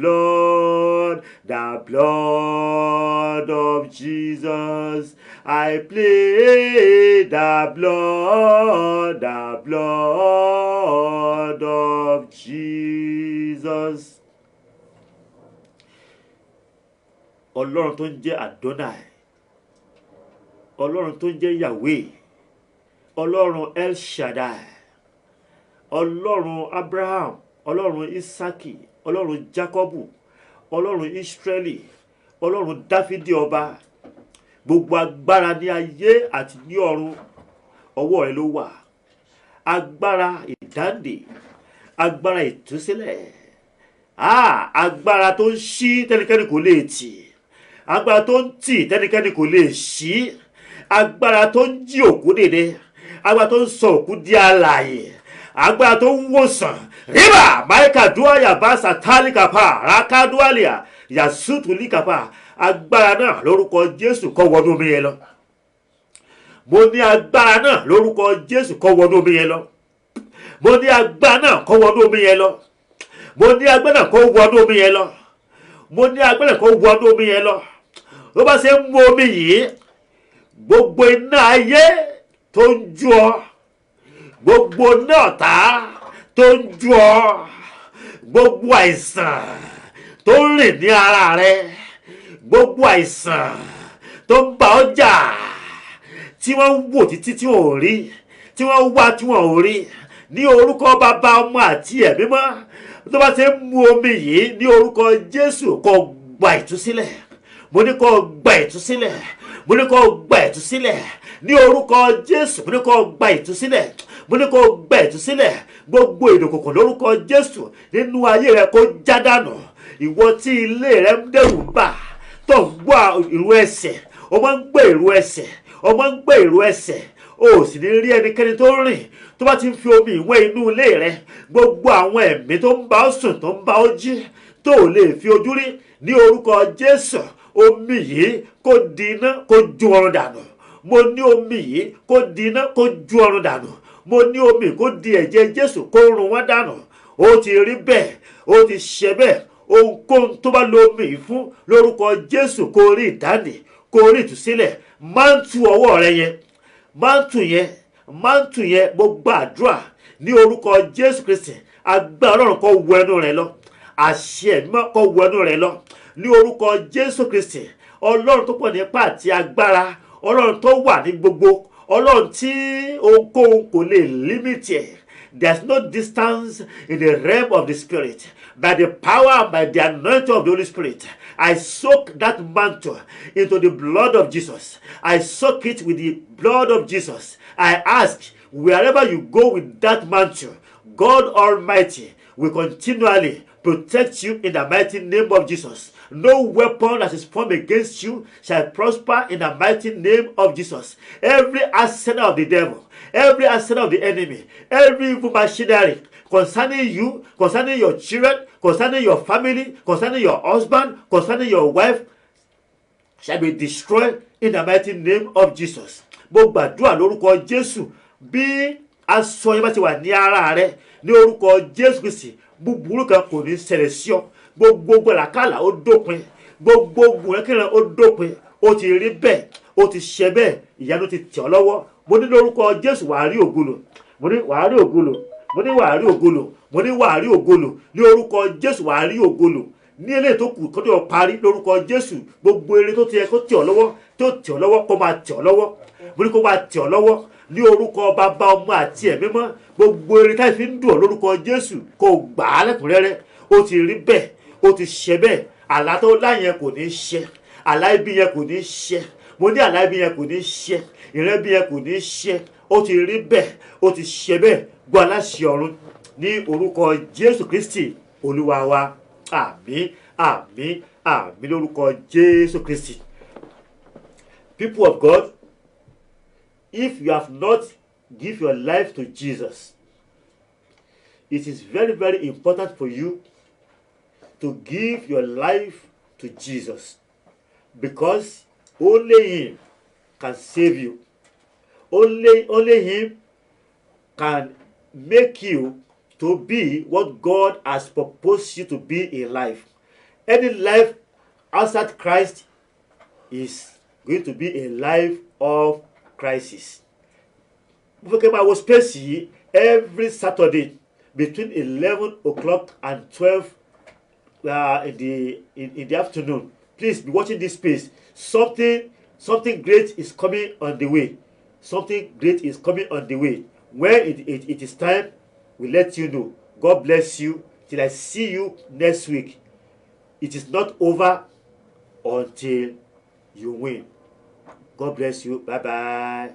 blood of Jesus. I plead the blood of Jesus. Ọlọ́run tó ń jẹ́ Adonai, Ọlọ́run tó ń jẹ́ Yahweh, Ọlọ́run El Shaddai, Ọlọ́run Abraham, Ọlọ́run Isaki, Ọlọ́run Jacobu, Ọlọ́run Israeli, Ọlọ́run Dáfídì ọba, gbogbo agbára ní ayé àti ní ọ̀run ọwọ́ rẹ ló wà. Agbára ìdáǹdè, agbára ìtúsílẹ̀, agbára tó ń ṣí tẹ́nikẹ́ni kò lè tì, agbára tó ń tì tẹ́nikẹ́ni kò lè ṣí, agbára tó ń jí òkú dìde, agbára tó ń sọ òkú di alààyè, agbára tó ń wòsàn. Riba maika duaya basa talikapa rakadualia yasutulikapa. Agbára náà lórúkọ Jésù kó wọnú omi yẹn lọ. Mo ní agbára náà lórúkọ Jésù kó wọnú omi yẹn lọ. mo ní agbára náà kó wọnú omi yẹn lọ, mo ní agbára náà kó wọnú omi yẹn lọ, mo ní agbára náà kó wọnú omi yẹn lọ. Ló bá ṣe ń mu omi yìí, gbogbo iná ayé tó ń jó ọ, gbogbo iná ọ̀tá tó ń jó ọ, gbogbo àìsàn tó ń rìn ní ara rẹ, gbogbo àìsàn tó ń bá ọ jà, tí wọ́n ń wò títí tí wọ́n ò rí, tí wọ́n ń wá tí wọ́n ò rí, ní orúkọ Bàbá, Ọmọ àti Ẹ̀mí Mímọ́, tó bá ṣe ń mu omi yìí ní orúkọ Jésù, kó gba ìtúsílẹ̀. Mo ní kó gba ìtúsílẹ̀, mo ní kó gba ìtúsílẹ̀ ní orúkọ Jésù, mo ní kó gba ìtúsílẹ̀, mo ní kó gba ìtúsílẹ̀. Gbogbo ìdòkòkò lórúkọ Jésù nínú ayé rẹ kó já dànù. Ìwọ tí ilé rẹ ń dẹ̀rù bà, tó ń gbọ́ ìró ẹsẹ̀, o máa ń gbé ìró ẹsẹ̀, o máa ń gbé ìró ẹsẹ̀, o sì ní rí ẹnikẹ́ni tó rìn tó bá ti ń fi omi ìwẹ̀ inú ilé rẹ. Gbogbo àwọn ẹ̀mí tó ń bá ọ sùn, tó ń bá ọ jí, tó ò lè fi ojú rí, ní orúkọ Jésù, omi yìí kó di iná, kó jó ọrùn dànù. Mo ní omi yìí kó di iná, kó jó ọrùn dànù. Mo ní omi kó di ẹ̀jẹ̀ Jésù, kó run wọ́n dànù. Ó ti rí bẹ́ẹ̀, ó ti ṣe bẹ́ẹ̀. Ohunkóhun tó bá lo omi yìí fún, lórúkọ Jésù, kó rí ìdáǹdè, kó rí ìtúsílẹ̀. Mántù ọwọ́ rẹ yẹn, mántù yẹn, mo gbàdúrà ní orúkọ Jésù Kristi, agbára Ọlọ́run kó wọ ẹnu rẹ lọ, àṣẹ mímọ́ kó wọ ẹnu rẹ lọ ní orúkọ Jésù Kristi. Ọlọ́run tó pọ̀ ní ipá àti agbára, Ọlọ́run tó wà ní gbogbo, Ọlọ́run tí ohunkóhun kò lè límìtì ẹ̀. There's no distance in the realm of the Spirit. By the power, by the anointing of the Holy Spirit, I soak that mantle into the blood of Jesus. I soak it with the blood of Jesus. I ask, wherever you go with that mantle, God Almighty will continually protect you in the mighty name of Jesus. No weapon that is formed against you shall prosper in the mighty name of Jesus. Every arsenal of the devil, every arsenal of the enemy, every evil machinery concerning you, concerning your children, concerning your family, concerning your husband, concerning your wife, shall be destroyed in the mighty name of Jesus. Mo gbàdúrà lórúkọ Jésù, bí aṣọ yẹn bá ti wà ní ara rẹ, ní orúkọ Jésù Kristi, búburú kan kò ní ṣẹlẹ̀ sí ọ. Gbogbo làkàlà ó dópin, gbogbo gùnrẹ́kìnrin ó dópin. Ó ti rí bẹ́ẹ̀, ó ti ṣe bẹ́ẹ̀, ìyanu ti tẹ̀ ọ́ lọ́wọ́. Mo ní lórúkọ Jésù, wàá rí ògolo, mo ní wàá rí ògolo, mo ní wàá rí ògolo, mo ní wàá rí ògolo ní orúkọ Jésù. Wàá rí ògolo ní eléyìí tó kù kó tó parí lórúkọ Jésù. Gbogbo eré tó ti yẹ kó tẹ̀ ọ́ lọ́wọ́, tó tẹ̀ ọ́ lọ́wọ́, kó máa tẹ̀ ọ́ lọ́wọ́. Mo ní kó máa tẹ̀ ọ́ lọ́wọ́ ní orúkọ Bàbá, Ọmọ àti Ẹ̀mí Mímọ́. Gbogbo eré táyì fi ń dùn ọ́ lórúkọ Jésù, kó gbà á lẹ́kùnrẹ́rẹ́. Ó ti rí bẹ́ẹ̀, ó ti ṣe bẹ́ẹ̀. Àlá tó lá yẹn kò ní ṣẹ, àlá ibi yẹn kò ní ṣẹ. Mo ní àlá ibi yẹn kò ní ṣẹ, ìran ibi yẹn kò ní ṣẹ. Ó ti rí bẹ́ẹ̀, ó ti ṣe bẹ́ẹ̀. Gbọ́ aláṣẹ ọ̀run ní orúkọ Jésù Kristi Olúwa wa. Àmín, àmín, àmín lórúkọ Jésù Kristi. People of God, if you have not give your life to Jesus, it is very, very important for you to give your life to Jesus, because only Him can save you. Only Him can make you to be what God has proposed you to be in life. Any life outside Christ is going to be a life of crisis. Mo fẹ́ kẹ́ máa wo space yìí every Saturday between 11 o'clock and 12 in the afternoon. Please be watching this space. Something great is coming on the way. Something great is coming on the way. When it is time, we let you know. God bless you till I see you next week. It is not over until you win. God bless you. Bye bye.